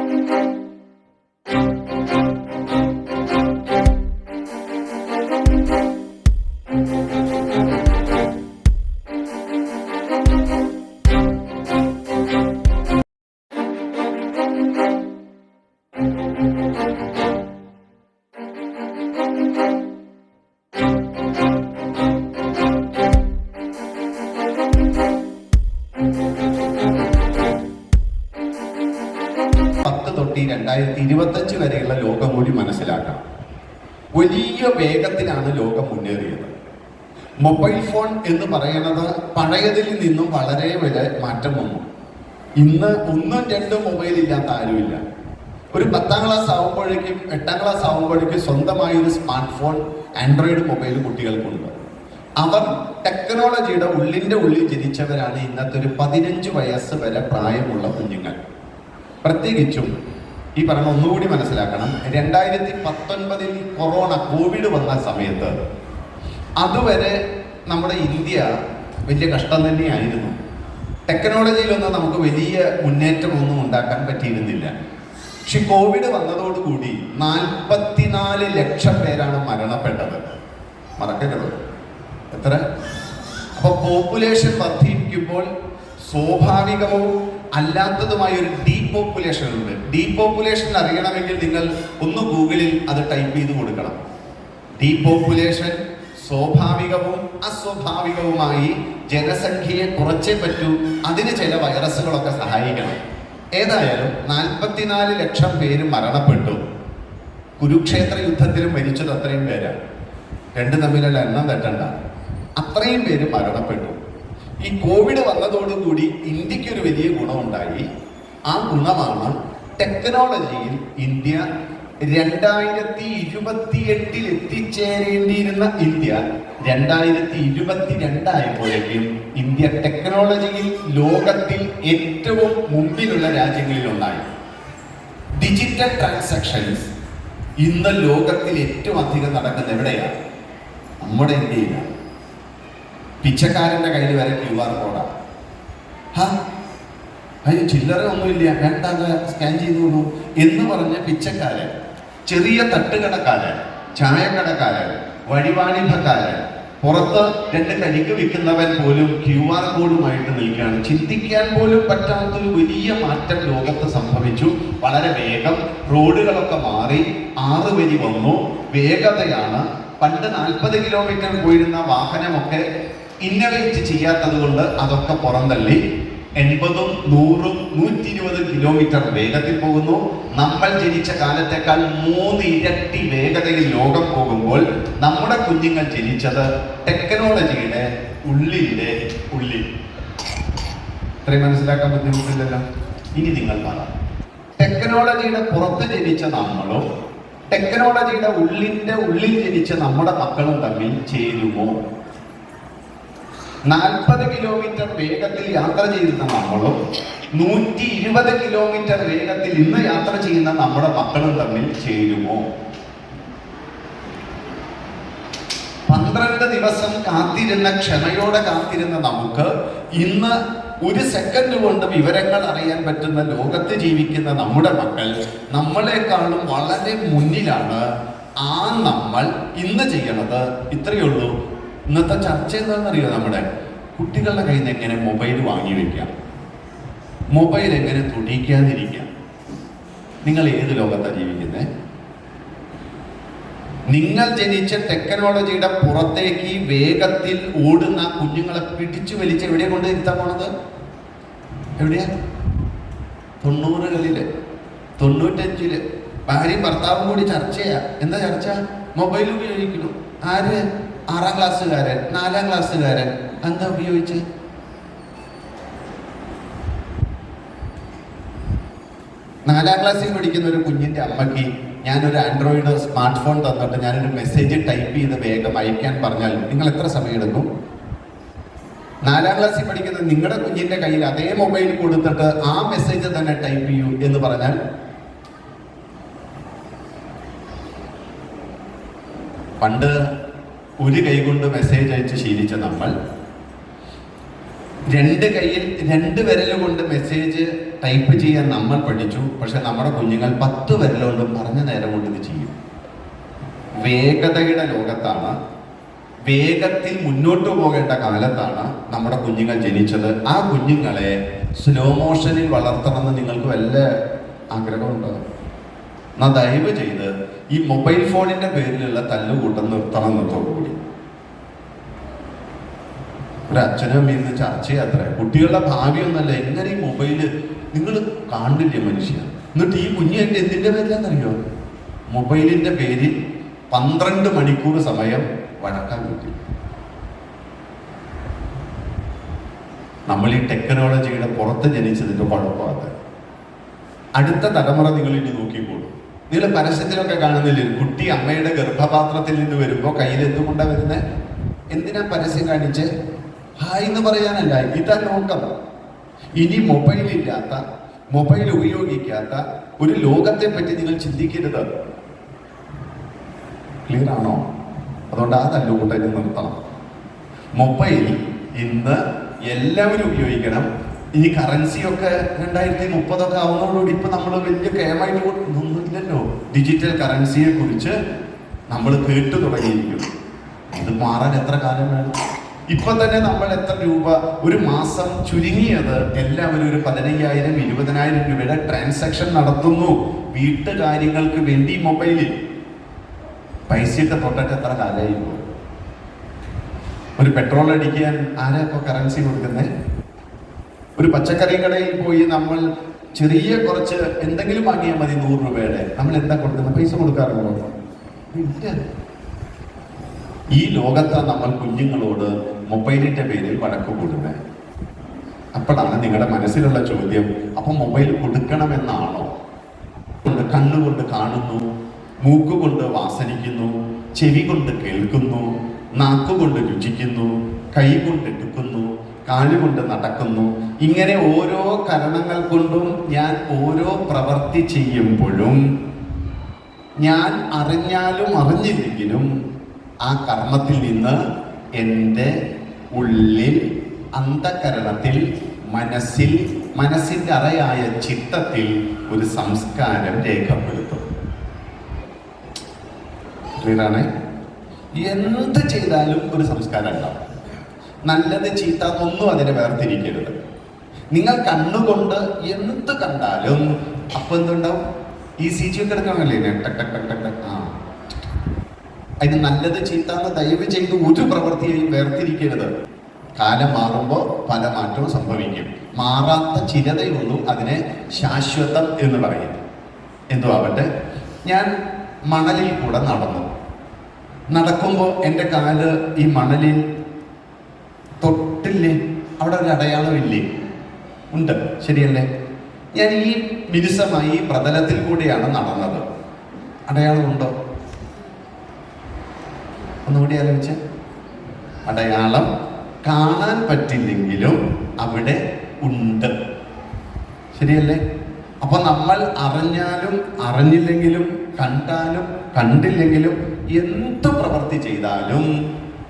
തൊട്ട് 2025 വരെയുള്ള ലോകം കൂടി മനസ്സിലാക്കണം. വലിയ വേഗത്തിലാണ് ലോകം മുന്നേറിയത്. മൊബൈൽ ഫോൺ എന്ന് പറയുന്നത് പഴയതിൽ നിന്നും വളരെ വലിയ മാറ്റം വന്നു. ഇന്ന് 1-2 മൊബൈൽ ഇല്ലാത്ത ആരുമില്ല. ഒരു 10ാം ക്ലാസ് ആകുമ്പോഴേക്കും 8ാം ക്ലാസ് ആകുമ്പോഴേക്കും സ്വന്തമായി ഒരു സ്മാർട്ട് ഫോൺ ആൻഡ്രോയിഡ് മൊബൈൽ കുട്ടികൾക്കുണ്ട്. അവർ ടെക്നോളജിയുടെ ഉള്ളിൽ ജനിച്ചവരാണ്. ഇന്നത്തെ ഒരു 15 വയസ്സ് വരെ പ്രായമുള്ള കുഞ്ഞുങ്ങൾ. പ്രത്യേകിച്ചും ഈ പറഞ്ഞ ഒന്നുകൂടി മനസ്സിലാക്കണം, 2019 കൊറോണ കോവിഡ് വന്ന സമയത്ത് അതുവരെ നമ്മുടെ ഇന്ത്യ വലിയ കഷ്ടം തന്നെയായിരുന്നു. ടെക്നോളജിയിലൊന്നും നമുക്ക് വലിയ മുന്നേറ്റമൊന്നും ഉണ്ടാക്കാൻ പറ്റിയിരുന്നില്ല. പക്ഷെ കോവിഡ് വന്നതോടുകൂടി 44 ലക്ഷം പേരാണ് മരണപ്പെട്ടത്. മറക്കരുത് എത്ര. അപ്പൊ പോപ്പുലേഷൻ വർദ്ധിക്കുമ്പോൾ സ്വാഭാവികവും അല്ലാത്തതുമായ ഒരു ഡീപോപ്പുലേഷൻ ഉണ്ട്. ഡീപോപ്പുലേഷൻ അറിയണമെങ്കിൽ നിങ്ങൾ ഒന്ന് ഗൂഗിളിൽ അത് ടൈപ്പ് ചെയ്ത് കൊടുക്കണം. ഡീപോപ്പുലേഷൻ സ്വാഭാവികവും അസ്വാഭാവികവുമായി ജനസംഖ്യയെ കുറച്ചേ പറ്റൂ. അതിന് ചില വൈറസുകളൊക്കെ സഹായിക്കണം. ഏതായാലും 44 ലക്ഷം പേര് മരണപ്പെട്ടു. കുരുക്ഷേത്ര യുദ്ധത്തിൽ മരിച്ചത് അത്രയും പേരാണ്. രണ്ടും തമ്മിലുള്ള എണ്ണം തെറ്റണ്ട. അത്രയും പേര് മരണപ്പെട്ടു. ഈ കോവിഡ് വന്നതോടുകൂടി ഇന്ത്യക്ക് ഒരു വലിയ ഗുണമുണ്ടായി. ആ ഗുണമാണ് ടെക്നോളജിയിൽ ഇന്ത്യ 2028 എത്തിച്ചേരേണ്ടിയിരുന്ന ഇന്ത്യ 2022 ആയപ്പോഴേക്കും ഇന്ത്യ ടെക്നോളജിയിൽ ലോകത്തിൽ ഏറ്റവും മുമ്പിലുള്ള രാജ്യങ്ങളിൽ ഒന്നായി. ഡിജിറ്റൽ ട്രാൻസാക്ഷൻസ് ഇന്ന് ലോകത്തിൽ ഏറ്റവും അധികം നടക്കുന്ന എവിടെയാണ്? നമ്മുടെ ഇന്ത്യയിലാണ്. പിച്ചക്കാരൻ്റെ കയ്യിൽ വരെ QR കോഡാണ്. അതിന് ചില്ലറ ഒന്നുമില്ല, വേണ്ടാതെ സ്കാൻ ചെയ്തോളൂ എന്ന് പറഞ്ഞ പിച്ചക്കാരൻ, ചെറിയ തട്ടുകടക്കാരൻ, ചായക്കടക്കാരൻ, വഴിവാണിഭക്കാരൻ, പുറത്ത് 2 കരിക്ക് വിൽക്കുന്നവൻ പോലും QR കോഡുമായിട്ട് നിൽക്കുകയാണ്. ചിന്തിക്കാൻ പോലും പറ്റാത്തൊരു വലിയ മാറ്റം ലോകത്ത് സംഭവിച്ചു. വളരെ വേഗം റോഡുകളൊക്കെ മാറി, 6 വരി വന്നു. വേഗതയാണ്. പണ്ട് 40 കിലോമീറ്റർ പോയിരുന്ന വാഹനമൊക്കെ ഇന്നവേറ്റ് ചെയ്യാത്തത് കൊണ്ട് അതൊക്കെ പുറന്തള്ളി 80, 100, 120 കിലോമീറ്റർ വേഗത്തിൽ പോകുന്നു. നമ്മൾ ജനിച്ച കാലത്തേക്കാൾ 3 ഇരട്ടി വേഗതയിൽ ലോകം പോകുമ്പോൾ നമ്മുടെ കുഞ്ഞുങ്ങൾ ജനിച്ചത് ടെക്നോളജിയുടെ ഉള്ളിൻ്റെ ഉള്ളിൽ. ഇത്രയും മനസ്സിലാക്കാൻ ബുദ്ധിമുട്ടില്ലല്ലോ. ഇനി നിങ്ങൾ പറ, ടെക്നോളജിയുടെ പുറത്ത് ജനിച്ച നമ്മളും ടെക്നോളജിയുടെ ഉള്ളിൽ ജനിച്ച നമ്മുടെ മക്കളും തമ്മിൽ ചേരുമോ? 40 കിലോമീറ്റർ വേഗത്തിൽ യാത്ര ചെയ്യുന്ന നമ്മളും 120 കിലോമീറ്റർ വേഗത്തിൽ ഇന്ന് യാത്ര ചെയ്യുന്ന നമ്മുടെ മക്കളും തമ്മിൽ ചേരുമോ? 12 ദിവസം ക്ഷമയോടെ കാത്തിരുന്ന നമുക്ക് ഇന്ന് 1 സെക്കൻഡ് കൊണ്ട് വിവരങ്ങൾ അറിയാൻ പറ്റുന്ന ലോകത്ത് ജീവിക്കുന്ന നമ്മുടെ മക്കൾ നമ്മളെക്കാളും വളരെ മുന്നിലാണ്. ആ നമ്മൾ ഇന്ന് ചെയ്യണത് ഇത്രയേ ഉള്ളൂ. ഇന്നത്തെ ചർച്ച എന്താണെന്നറിയോ? നമ്മുടെ കുട്ടികളുടെ കയ്യിൽ നിന്ന് എങ്ങനെ മൊബൈൽ വാങ്ങി വെക്കാം, മൊബൈൽ എങ്ങനെ തുടിക്കാതിരിക്കാം. നിങ്ങൾ ഏത് ലോകത്താണ് ജീവിക്കുന്നത്? നിങ്ങൾ ജനിച്ച ടെക്നോളജിയുടെ പുറത്തേക്ക് വേഗത്തിൽ ഓടുന്ന കുഞ്ഞുങ്ങളെ പിടിച്ചു വലിച്ച് എവിടെയാ കൊണ്ട് ഇരുത്താൻ പോണത്? എവിടെയാ? 90കളില് 95ല് ഭാര്യയും ഭർത്താവും കൂടി ചർച്ചയാ. എന്താ ചർച്ച? മൊബൈൽ ഉപയോഗിക്കുന്നു. ആര്? 6ാം ക്ലാസ്സുകാരൻ, 4ാം ക്ലാസ്സുകാരൻ. എന്താ ഉപയോഗിച്ച്? നാലാം ക്ലാസ്സിൽ പഠിക്കുന്ന ഒരു കുഞ്ഞിന്റെ അമ്മയ്ക്ക് ഞാനൊരു ആൻഡ്രോയിഡ് സ്മാർട്ട് ഫോൺ തന്നിട്ട് ഞാനൊരു മെസ്സേജ് ടൈപ്പ് ചെയ്ത് വേഗം അയക്കാൻ പറഞ്ഞാൽ നിങ്ങൾ എത്ര സമയം എടുക്കും? 4ാം ക്ലാസ്സിൽ പഠിക്കുന്ന നിങ്ങളുടെ കുഞ്ഞിന്റെ കയ്യിൽ അതേ മൊബൈൽ കൊടുത്തിട്ട് ആ മെസ്സേജ് തന്നെ ടൈപ്പ് ചെയ്യൂ എന്ന് പറഞ്ഞാൽ പണ്ട് ഒരു കൈ കൊണ്ട് മെസ്സേജ് അയച്ച് ശീലിച്ച നമ്മൾ 2 കൈയിൽ 2 വിരൽ കൊണ്ട് മെസ്സേജ് ടൈപ്പ് ചെയ്യാൻ നമ്മൾ പഠിച്ചു, പക്ഷെ നമ്മുടെ കുഞ്ഞുങ്ങൾ 10 വിരലുകൊണ്ട് പറഞ്ഞ നേരം കൊണ്ട് ഇത് ചെയ്യും. വേഗതയുടെ ലോകത്താണ്, വേഗത്തിൽ മുന്നോട്ട് പോകേണ്ട കാലത്താണ് നമ്മുടെ കുഞ്ഞുങ്ങൾ ജനിച്ചത്. ആ കുഞ്ഞുങ്ങളെ സ്ലോ മോഷനിൽ വളർത്തണമെന്ന് നിങ്ങൾക്ക് വല്ല ആഗ്രഹമുണ്ടോ? എന്നാ ദയവ് ചെയ്ത് ഈ മൊബൈൽ ഫോണിന്റെ പേരിലുള്ള തല്ലുകൂട്ടം നിർത്തണം എന്നതോടുകൂടി. ഒരു അച്ഛനും അമ്മയും ചർച്ചയാത്ര, കുട്ടികളുടെ ഭാവി ഒന്നല്ല, എങ്ങനെ ഈ മൊബൈല് നിങ്ങൾ കാണില്ലേ മനുഷ്യ. എന്നിട്ട് ഈ കുഞ്ഞിന്റെ എന്തിന്റെ പേരിലാന്നറിയോ? മൊബൈലിന്റെ പേരിൽ 12 മണിക്കൂർ സമയം വഴക്കാൻ പറ്റി. നമ്മൾ ഈ ടെക്നോളജിയുടെ പുറത്ത് ജനിച്ചതിന്റെ കുഴപ്പമാണ്. അടുത്ത തലമുറ നിങ്ങൾ ഇനി നോക്കിക്കോളൂ. നിങ്ങൾ പരസ്യത്തിലൊക്കെ കാണുന്നില്ലേ, കുട്ടി അമ്മയുടെ ഗർഭപാത്രത്തിൽ നിന്ന് വരുമ്പോൾ കയ്യിൽ എന്തുകൊണ്ടാണ് വരുന്നത്? എന്തിനാ പരസ്യം കാണിച്ച്? ഹായ് എന്ന് പറയാനല്ല. ഇതാ ലോകം. ഇനി മൊബൈൽ ഇല്ലാത്ത, മൊബൈൽ ഉപയോഗിക്കാത്ത ഒരു ലോകത്തെ പറ്റി നിങ്ങൾ ചിന്തിക്കരുത്. ക്ലിയർ ആണോ? അതുകൊണ്ട് ആ തല്ലുകൂട്ടൽ നിർത്തണം. മൊബൈൽ ഇന്ന് എല്ലാവരും ഉപയോഗിക്കണം. ഇനി കറൻസിയൊക്കെ 2030 ആവുന്നതോടുകൂടി ഇപ്പൊ നമ്മൾ വലിയ കേമായിട്ട് ഒന്നുമില്ലല്ലോ. ഡിജിറ്റൽ കറൻസിയെ കുറിച്ച് നമ്മൾ കേട്ടു തുടങ്ങിയിരിക്കും. ഇത് മാറാൻ എത്ര കാലം വേണം? ഇപ്പൊ തന്നെ നമ്മൾ എത്ര രൂപ ഒരു മാസം ചുരുങ്ങിയത് എല്ലാവരും ഒരു 15,000 20,000 രൂപയുടെ ട്രാൻസാക്ഷൻ നടത്തുന്നു വീട്ടുകാര്യങ്ങൾക്ക് വേണ്ടി. മൊബൈലിൽ പൈസയൊക്കെ തൊട്ടിട്ട് എത്ര കാലമായി പോയി. ഒരു പെട്രോൾ അടിക്കാൻ ആരാ ഇപ്പൊ കറൻസി കൊടുക്കുന്നത്? ഒരു പച്ചക്കറി കടയിൽ പോയി നമ്മൾ ചെറിയ കുറച്ച് എന്തെങ്കിലും വാങ്ങിയാൽ മതി 100 രൂപയുടെ, നമ്മൾ എന്താ കൊടുക്കുന്നത്? പൈസ കൊടുക്കാറുണ്ടോ? ഇല്ല. ഈ ലോകത്താണ് നമ്മൾ കുഞ്ഞുങ്ങളോട് മൊബൈലിന്റെ പേരിൽ വഴക്ക് കൂടുന്നത്. അപ്പോഴാണ് നിങ്ങളുടെ മനസ്സിലുള്ള ചോദ്യം, അപ്പൊ മൊബൈൽ കൊടുക്കണമെന്നാണോ? കണ്ണുകൊണ്ട് കാണുന്നു, മൂക്കുകൊണ്ട് വാസനിക്കുന്നു, ചെവി കൊണ്ട് കേൾക്കുന്നു, നാക്കുകൊണ്ട് രുചിക്കുന്നു, കൈ കൊണ്ട് എടുക്കുന്നു, കാലുകൊണ്ട് നടക്കുന്നു. ഇങ്ങനെ ഓരോ കരണങ്ങൾ കൊണ്ടും ഞാൻ ഓരോ പ്രവൃത്തി ചെയ്യുമ്പോഴും ഞാൻ അറിഞ്ഞാലും അറിഞ്ഞില്ലെങ്കിലും ആ കർമ്മത്തിൽ നിന്ന് എൻ്റെ ഉള്ളിൽ, അന്ധകരണത്തിൽ, മനസ്സിൻ്റെ അറയായ ചിത്തത്തിൽ ഒരു സംസ്കാരം രേഖപ്പെടുത്തും. ക്ലിയറാണ്? എന്ത് ചെയ്താലും ഒരു സംസ്കാരം ഉണ്ടാവും. നല്ലത് ചീത്ത ഒന്നും അതിനെ വേർതിരിക്കരുത്. നിങ്ങൾ കണ്ണുകൊണ്ട് എന്ത് കണ്ടാലും അപ്പൊ എന്തുണ്ടാവും? ECG ഒക്കെ എടുക്കണമല്ലേ? അതിന് നല്ലത് ചീത്ത എന്ന് ദയവ് ചെയ്ത് ഒരു പ്രവൃത്തിയെയും വേർതിരിക്കരുത്. കാലം മാറുമ്പോൾ പല മാറ്റവും സംഭവിക്കും. മാറാത്ത ചിരതയുള്ളൂ അതിനെ ശാശ്വതം എന്ന് പറയും. എന്തോ ആവട്ടെ, ഞാൻ മണലിൽ കൂടെ നടക്കുമ്പോൾ എൻ്റെ കാല് ഈ മണലിൽ തൊട്ടില്ലേ? അവിടെ ഒരു അടയാളമില്ലേ? ഉണ്ട്, ശരിയല്ലേ? ഞാൻ ഈ മിനുസമായി പ്രതലത്തിൽ കൂടെയാണ് നടന്നത്. അടയാളമുണ്ടോ? ഒന്നുകൂടി ആലോചിച്ച്. അടയാളം കാണാൻ പറ്റില്ലെങ്കിലും അവിടെ ഉണ്ട്, ശരിയല്ലേ? അപ്പൊ നമ്മൾ അറിഞ്ഞാലും അറിഞ്ഞില്ലെങ്കിലും കണ്ടാലും കണ്ടില്ലെങ്കിലും എന്ത് പ്രവൃത്തി ചെയ്താലും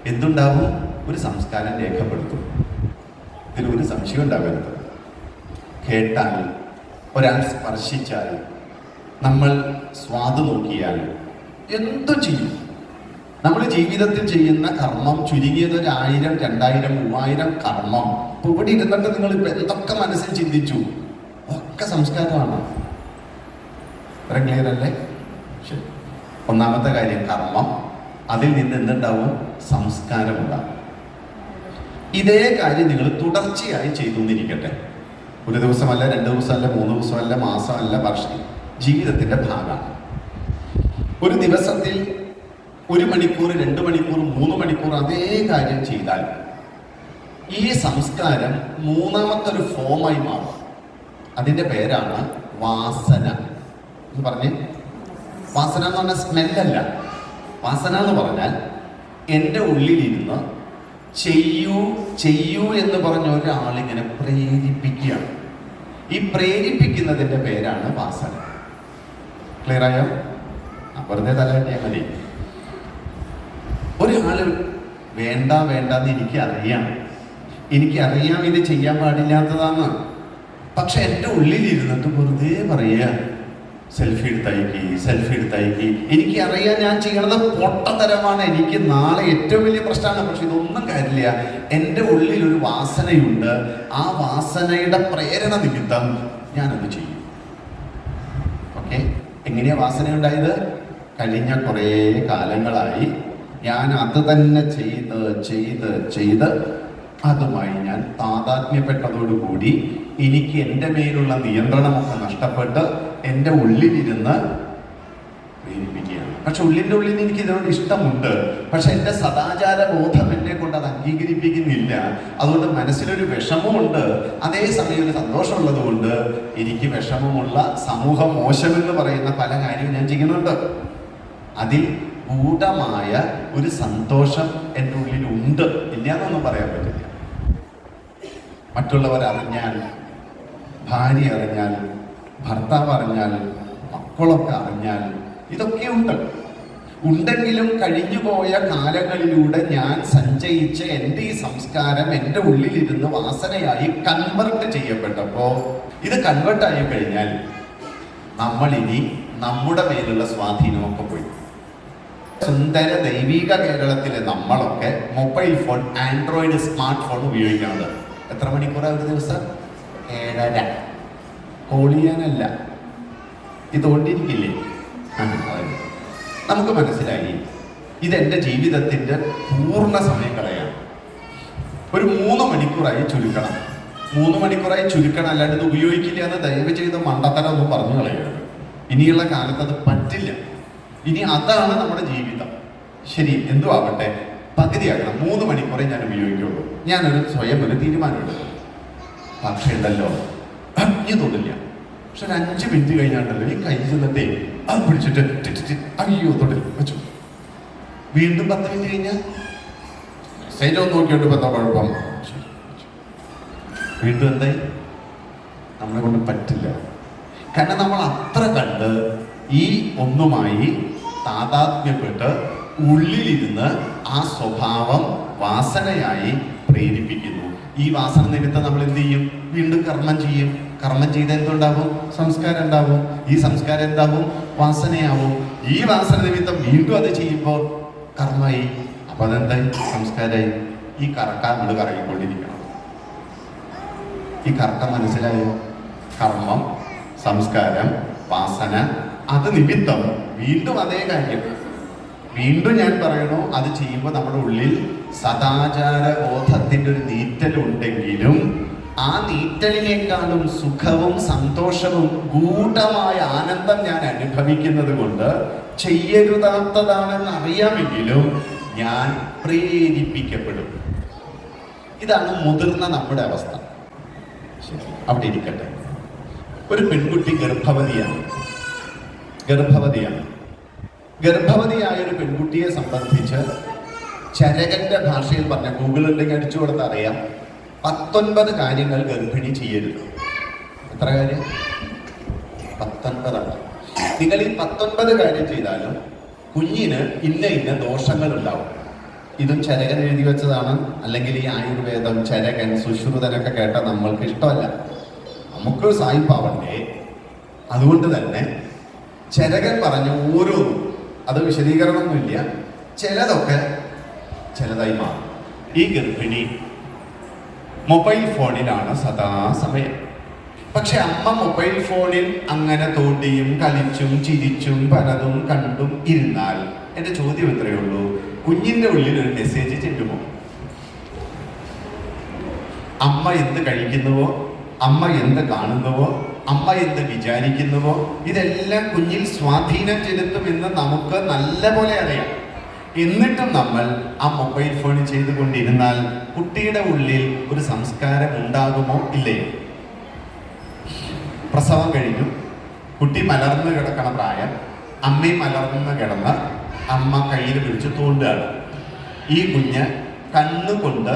എന്തുണ്ടാവും? ഒരു സംസ്കാരം രേഖപ്പെടുത്തും. ഇതിലൊരു സംശയം ഉണ്ടാവരുത്. കേട്ടാൽ, ഒരാൾ സ്പർശിച്ചാൽ, നമ്മൾ സ്വാദ് നോക്കിയാൽ എന്തു ചെയ്യും? നമ്മൾ ജീവിതത്തിൽ ചെയ്യുന്ന കർമ്മം ചുരുങ്ങിയത് 1000, 2000, 3000 കർമ്മം. ഇപ്പൊ ഇവിടെ ഇരുന്നിട്ട് നിങ്ങൾ ഇപ്പൊ എന്തൊക്കെ മനസ്സിൽ ചിന്തിച്ചു, ഒക്കെ സംസ്കാരമാണ്. ഇത്ര ക്ലിയർ അല്ലേ? ശരി. ഒന്നാമത്തെ കാര്യം കർമ്മം. അതിൽ നിന്ന് എന്തുണ്ടാവും? സംസ്കാരമുണ്ടാവും. ഇതേ കാര്യം നിങ്ങൾ തുടർച്ചയായി ചെയ്തുകൊണ്ടിരിക്കട്ടെ. ഒരു ദിവസമല്ല, 2 ദിവസമല്ല, 3 ദിവസമല്ല, മാസമല്ല, വർഷം. ജീവിതത്തിന്റെ ഭാഗമാണ്. ഒരു ദിവസത്തിൽ 1 മണിക്കൂർ, 2 മണിക്കൂർ, 3 മണിക്കൂർ അതേ കാര്യം ചെയ്താൽ ഈ സംസ്കാരം മൂന്നാമത്തെ ഒരു ഫോമായി മാറും. അതിൻ്റെ പേരാണ് വാസന എന്ന് പറഞ്ഞ്. വാസന എന്ന് പറഞ്ഞാൽ സ്മെല്ലല്ല. വാസന എന്ന് പറഞ്ഞാൽ എൻ്റെ ഉള്ളിലിരുന്ന് ചെയ്യൂ എന്ന് പറഞ്ഞ ഒരാളിങ്ങനെ പ്രേരിപ്പിക്കുകയാണ്. ഈ പ്രേരിപ്പിക്കുന്നതിൻ്റെ പേരാണ് വാസന. ക്ലിയർ ആയോ? വെറുതെ തലകെട്ടിയാൽ മതി. ഒരാള് വേണ്ടെന്ന് എനിക്കറിയാം ഇത് ചെയ്യാൻ പാടില്ലാത്തതാണ്. പക്ഷെ എൻ്റെ ഉള്ളിലിരുന്നിട്ട് വെറുതെ പറയുക, സെൽഫി എടുത്തയക്കി. എനിക്കറിയാം ഞാൻ ചെയ്യണത് പൊട്ടത്തരമാണ്, എനിക്ക് നാളെ ഏറ്റവും വലിയ പ്രശ്നമാണ്. പക്ഷെ ഇതൊന്നും കാര്യമില്ല. എൻ്റെ ഉള്ളിൽ ഒരു വാസനയുണ്ട്. ആ വാസനയുടെ പ്രേരണ നിമിത്തം ഞാനത് ചെയ്യും. ഓക്കെ, എങ്ങനെയാ വാസന ഉണ്ടായത്? കഴിഞ്ഞ കുറേ കാലങ്ങളായി ഞാൻ അത് തന്നെ ചെയ്ത് അതുമായി ഞാൻ താതാത്മ്യപ്പെട്ടതോടുകൂടി എനിക്ക് എൻ്റെ മേലുള്ള നിയന്ത്രണമൊക്കെ നഷ്ടപ്പെട്ട് എൻ്റെ ഉള്ളിലിരുന്ന് പ്രേരിപ്പിക്കുകയാണ്. പക്ഷെ ഉള്ളിൻ്റെ ഉള്ളിൽ എനിക്ക് ഇതിനോട് ഇഷ്ടമുണ്ട്. പക്ഷെ എൻ്റെ സദാചാര ബോധം എന്നെ കൊണ്ട് അത് അംഗീകരിപ്പിക്കുന്നില്ല. അതുകൊണ്ട് മനസ്സിലൊരു വിഷമമുണ്ട്. അതേസമയം ഒരു സന്തോഷമുള്ളത് കൊണ്ട് എനിക്ക് വിഷമമുള്ള സമൂഹം മോശമെന്ന് പറയുന്ന പല കാര്യവും ഞാൻ ചെയ്യുന്നുണ്ട്. അതിൽ ഗൂഢമായ ഒരു സന്തോഷം എൻ്റെ ഉള്ളിലുണ്ട്, ഇല്ലാന്നൊന്നും പറയാൻ പറ്റില്ല. മറ്റുള്ളവർ അറിഞ്ഞാൽ, ഭാര്യ അറിഞ്ഞാൽ, ഭർത്താവ് അറിഞ്ഞാൽ, മക്കളൊക്കെ അറിഞ്ഞാൽ, ഇതൊക്കെ ഉണ്ടെങ്കിലും കഴിഞ്ഞുപോയ കാലങ്ങളിലൂടെ ഞാൻ സഞ്ചയിച്ച എൻ്റെ ഈ സംസ്കാരം എൻ്റെ ഉള്ളിലിരുന്ന് വാസനയായി കൺവെർട്ട് ചെയ്യപ്പെട്ടപ്പോൾ, ഇത് കൺവെർട്ടായി കഴിഞ്ഞാൽ നമ്മളിനി നമ്മുടെ മേലുള്ള സ്വാധീനമൊക്കെ പോയി. സുന്ദര ദൈവിക കേരളത്തിലെ നമ്മളൊക്കെ mobile phone, Android smart phone ഉപയോഗിക്കുന്നത് എത്ര മണിക്കൂറാണ് ഒരു ദിവസം? 7.5. കോൾ ചെയ്യാനല്ല, ഇതുകൊണ്ടിരിക്കില്ലേ? നമുക്ക് മനസ്സിലായി ഇതെൻ്റെ ജീവിതത്തിൻ്റെ പൂർണ്ണ സമയം കളയാണ്. ഒരു 3 മണിക്കൂറായി ചുരുക്കണം. 3 മണിക്കൂറായി ചുരുക്കണം, അല്ലാണ്ട് ഇത് ഉപയോഗിക്കില്ല എന്ന് ദയവ് ചെയ്ത് മണ്ടത്തരം ഒന്നും പറഞ്ഞു കളയരുത്. ഇനിയുള്ള കാലത്ത് അത് പറ്റില്ല. ഇനി അതാണ് നമ്മുടെ ജീവിതം. ശരി, എന്തു ആവട്ടെ, പകുതിയാക്കണം. 3 മണിക്കൂറേ ഞാൻ ഉപയോഗിക്കുള്ളൂ. ഞാനൊരു സ്വയം ഒരു തീരുമാനമെടുക്കും. പക്ഷേ ഉണ്ടല്ലോ, ഇനി തൊടില്ല. പക്ഷെ ഒരു 5 മിനിറ്റ് കഴിഞ്ഞാണ്ടല്ലോ ഈ കൈ ചെന്നിട്ടേ അത് പിടിച്ചിട്ട് അയ്യോ തൊടില്ല വെച്ചു. വീണ്ടും 10 മിനിറ്റ് കഴിഞ്ഞാൽ മെസ്സേജ് ഒന്ന് നോക്കിയോണ്ട് ഇപ്പം എന്താ കുഴപ്പം? വീണ്ടും എന്തായി? നമ്മളെ കൊണ്ട് പറ്റില്ല. കാരണം നമ്മൾ അത്ര കണ്ട് ഈ ഒന്നുമായി താതാത്മ്യപ്പെട്ട് ഉള്ളിലിരുന്ന് ആ സ്വഭാവം വാസനയായി പ്രേരിപ്പിക്കുന്നു. ഈ വാസന നിമിത്തം നമ്മൾ എന്ത് ചെയ്യും? വീണ്ടും കർമ്മം ചെയ്യും. കർമ്മം ചെയ്ത് എന്തുണ്ടാവും? സംസ്കാരം ഉണ്ടാവും. ഈ സംസ്കാരം എന്താവും? വാസനയാവും. ഈ വാസന നിമിത്തം വീണ്ടും അത് ചെയ്യുമ്പോൾ കർമ്മമായി. അപ്പൊ അതെന്തായി? സംസ്കാരമായി. ഈ കറക്കാൻ നമ്മൾ കറങ്ങിക്കൊണ്ടിരിക്കണം. ഈ കറക്കം മനസ്സിലായോ? കർമ്മം, സംസ്കാരം, വാസന, അത് നിമിത്തം വീണ്ടും അതേ കാര്യം. വീണ്ടും ഞാൻ പറയണു, അത് ചെയ്യുമ്പോൾ നമ്മുടെ ഉള്ളിൽ സദാചാര ബോധത്തിൻ്റെ ഒരു നീറ്റലുണ്ടെങ്കിലും ആ നീറ്റലിനേക്കാളും സുഖവും സന്തോഷവും ഗൂഢമായ ആനന്ദം ഞാൻ അനുഭവിക്കുന്നത് കൊണ്ട് ചെയ്യരുതാത്തതാണെന്ന് അറിയാമെങ്കിലും ഞാൻ പ്രേരിപ്പിക്കപ്പെടും. ഇതാണ് മുതിർന്ന നമ്മുടെ അവസ്ഥ. അവിടെ ഇരിക്കട്ടെ. ഒരു പെൺകുട്ടി ഗർഭവതിയായ ഒരു പെൺകുട്ടിയെ സംബന്ധിച്ച് ചരകന്റെ ഭാഷയിൽ പറഞ്ഞ, ഗൂഗിൾ ഉണ്ടെങ്കിൽ അടിച്ചു കൊടുത്താൽ അറിയാം, 19 കാര്യങ്ങൾ ഗർഭിണി ചെയ്യരുത്. എത്ര കാര്യം? 19. നിങ്ങൾ ഈ 19 കാര്യം ചെയ്താലും കുഞ്ഞിന് ഇന്ന ദോഷങ്ങൾ ഉണ്ടാവും. ഇതും ചരകൻ എഴുതി വെച്ചതാണ്. അല്ലെങ്കിൽ ഈ ആയുർവേദം, ചരകൻ, സുശ്രുതനൊക്കെ കേട്ടാൽ നമ്മൾക്ക് ഇഷ്ടമല്ല. നമുക്ക് സായിപ്പാവണ്ടേ? അതുകൊണ്ട് തന്നെ ചരകൻ പറഞ്ഞ ഓരോന്നും, അത് വിശദീകരണമൊന്നുമില്ല, ചിലതായി മാറും. ഈ ഗർഭിണി മൊബൈൽ ഫോണിലാണ് സദാസമയം. പക്ഷെ അമ്മ മൊബൈൽ ഫോണിൽ അങ്ങനെ തോണ്ടിയും കളിച്ചും ചിരിച്ചും പലതും കണ്ടും ഇരുന്നാൽ എൻ്റെ ചോദ്യം എത്രയേ ഉള്ളൂ, കുഞ്ഞിൻ്റെ ഉള്ളിൽ ഒരു മെസ്സേജ് ചെല്ലുമോ? അമ്മ എന്ത് കഴിക്കുന്നുവോ, അമ്മ എന്ത് കാണുന്നുവോ, അമ്മ എന്ത് വിചാരിക്കുന്നുവോ, ഇതെല്ലാം കുഞ്ഞിൽ സ്വാധീനം ചെലുത്തുമെന്ന് നമുക്ക് നല്ല പോലെ അറിയാം. എന്നിട്ടും നമ്മൾ ആ മൊബൈൽ ഫോണിൽ ചെയ്തുകൊണ്ടിരുന്നാൽ കുട്ടിയുടെ ഉള്ളിൽ ഒരു സംസ്കാരം ഉണ്ടാകുമോ? ഇല്ലേ? പ്രസവം കഴിഞ്ഞു, കുട്ടി മലർന്ന് കിടക്കണ പ്രായം, അമ്മയും മലർന്ന് കിടന്ന് അമ്മ കയ്യിൽ പിടിച്ച് തോണ്ടുകയാണ്. ഈ കുഞ്ഞ് കണ്ണുകൊണ്ട്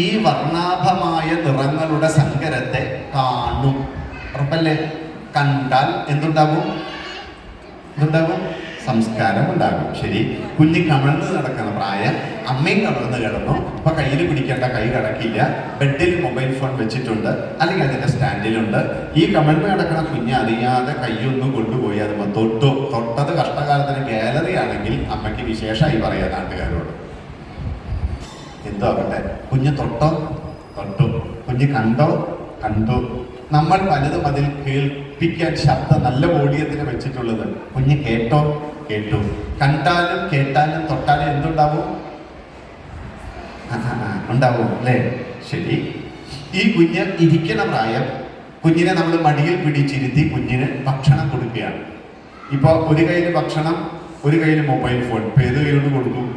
ഈ വർണ്ണാഭമായ നിറങ്ങളുടെ സങ്കരത്തെ കാണും. ഉറപ്പല്ലേ? കണ്ടാൽ എന്തുണ്ടാകും? സംസ്കാരം ഉണ്ടാകും. ശരി, കുഞ്ഞ് കമഴ്ന്ന് നടക്കുന്ന പ്രായം, അമ്മയും കമഴ്ന്ന് കിടന്നു, അപ്പൊ കയ്യിൽ പിടിക്കേണ്ട കൈ കിടക്കില്ല, ബെഡിൽ മൊബൈൽ ഫോൺ വെച്ചിട്ടുണ്ട്, അല്ലെങ്കിൽ അതിന്റെ സ്റ്റാൻഡിലുണ്ട്. ഈ കമഴ്ന്ന് കിടക്കുന്ന കുഞ്ഞ് അറിയാതെ കൈയൊന്നും കൊണ്ടുപോയി അത് തൊട്ടത് കഷ്ടകാലത്തിന് ഗാലറി ആണെങ്കിൽ അമ്മയ്ക്ക് വിശേഷമായി പറയാം നാട്ടുകാരോട്. എന്തോ ആകട്ടെ, കുഞ്ഞ് തൊട്ടോ തൊട്ടു, കുഞ്ഞ് കണ്ടോ കണ്ടു. നമ്മൾ പലതും അതിൽ കേൾപ്പിക്കാൻ ശബ്ദം നല്ല വോളിയത്തിന് വെച്ചിട്ടുള്ളത്. കുഞ്ഞ് കേട്ടോ കേട്ടു. കണ്ടാലും കേട്ടാലും തൊട്ടാലും എന്തുണ്ടാവും? ഉണ്ടാവും അല്ലേ? ശരി, ഈ കുഞ്ഞ് ഇരിക്കുന്ന പ്രായം, കുഞ്ഞിനെ നമ്മൾ മടിയിൽ പിടിച്ചിരുത്തി കുഞ്ഞിന് ഭക്ഷണം കൊടുക്കുകയാണ്. ഇപ്പൊ ഒരു കയ്യിൽ ഭക്ഷണം, ഒരു കയ്യിൽ മൊബൈൽ ഫോൺ. ഇപ്പൊ ഏത് കൈകൊണ്ട് കൊടുക്കും?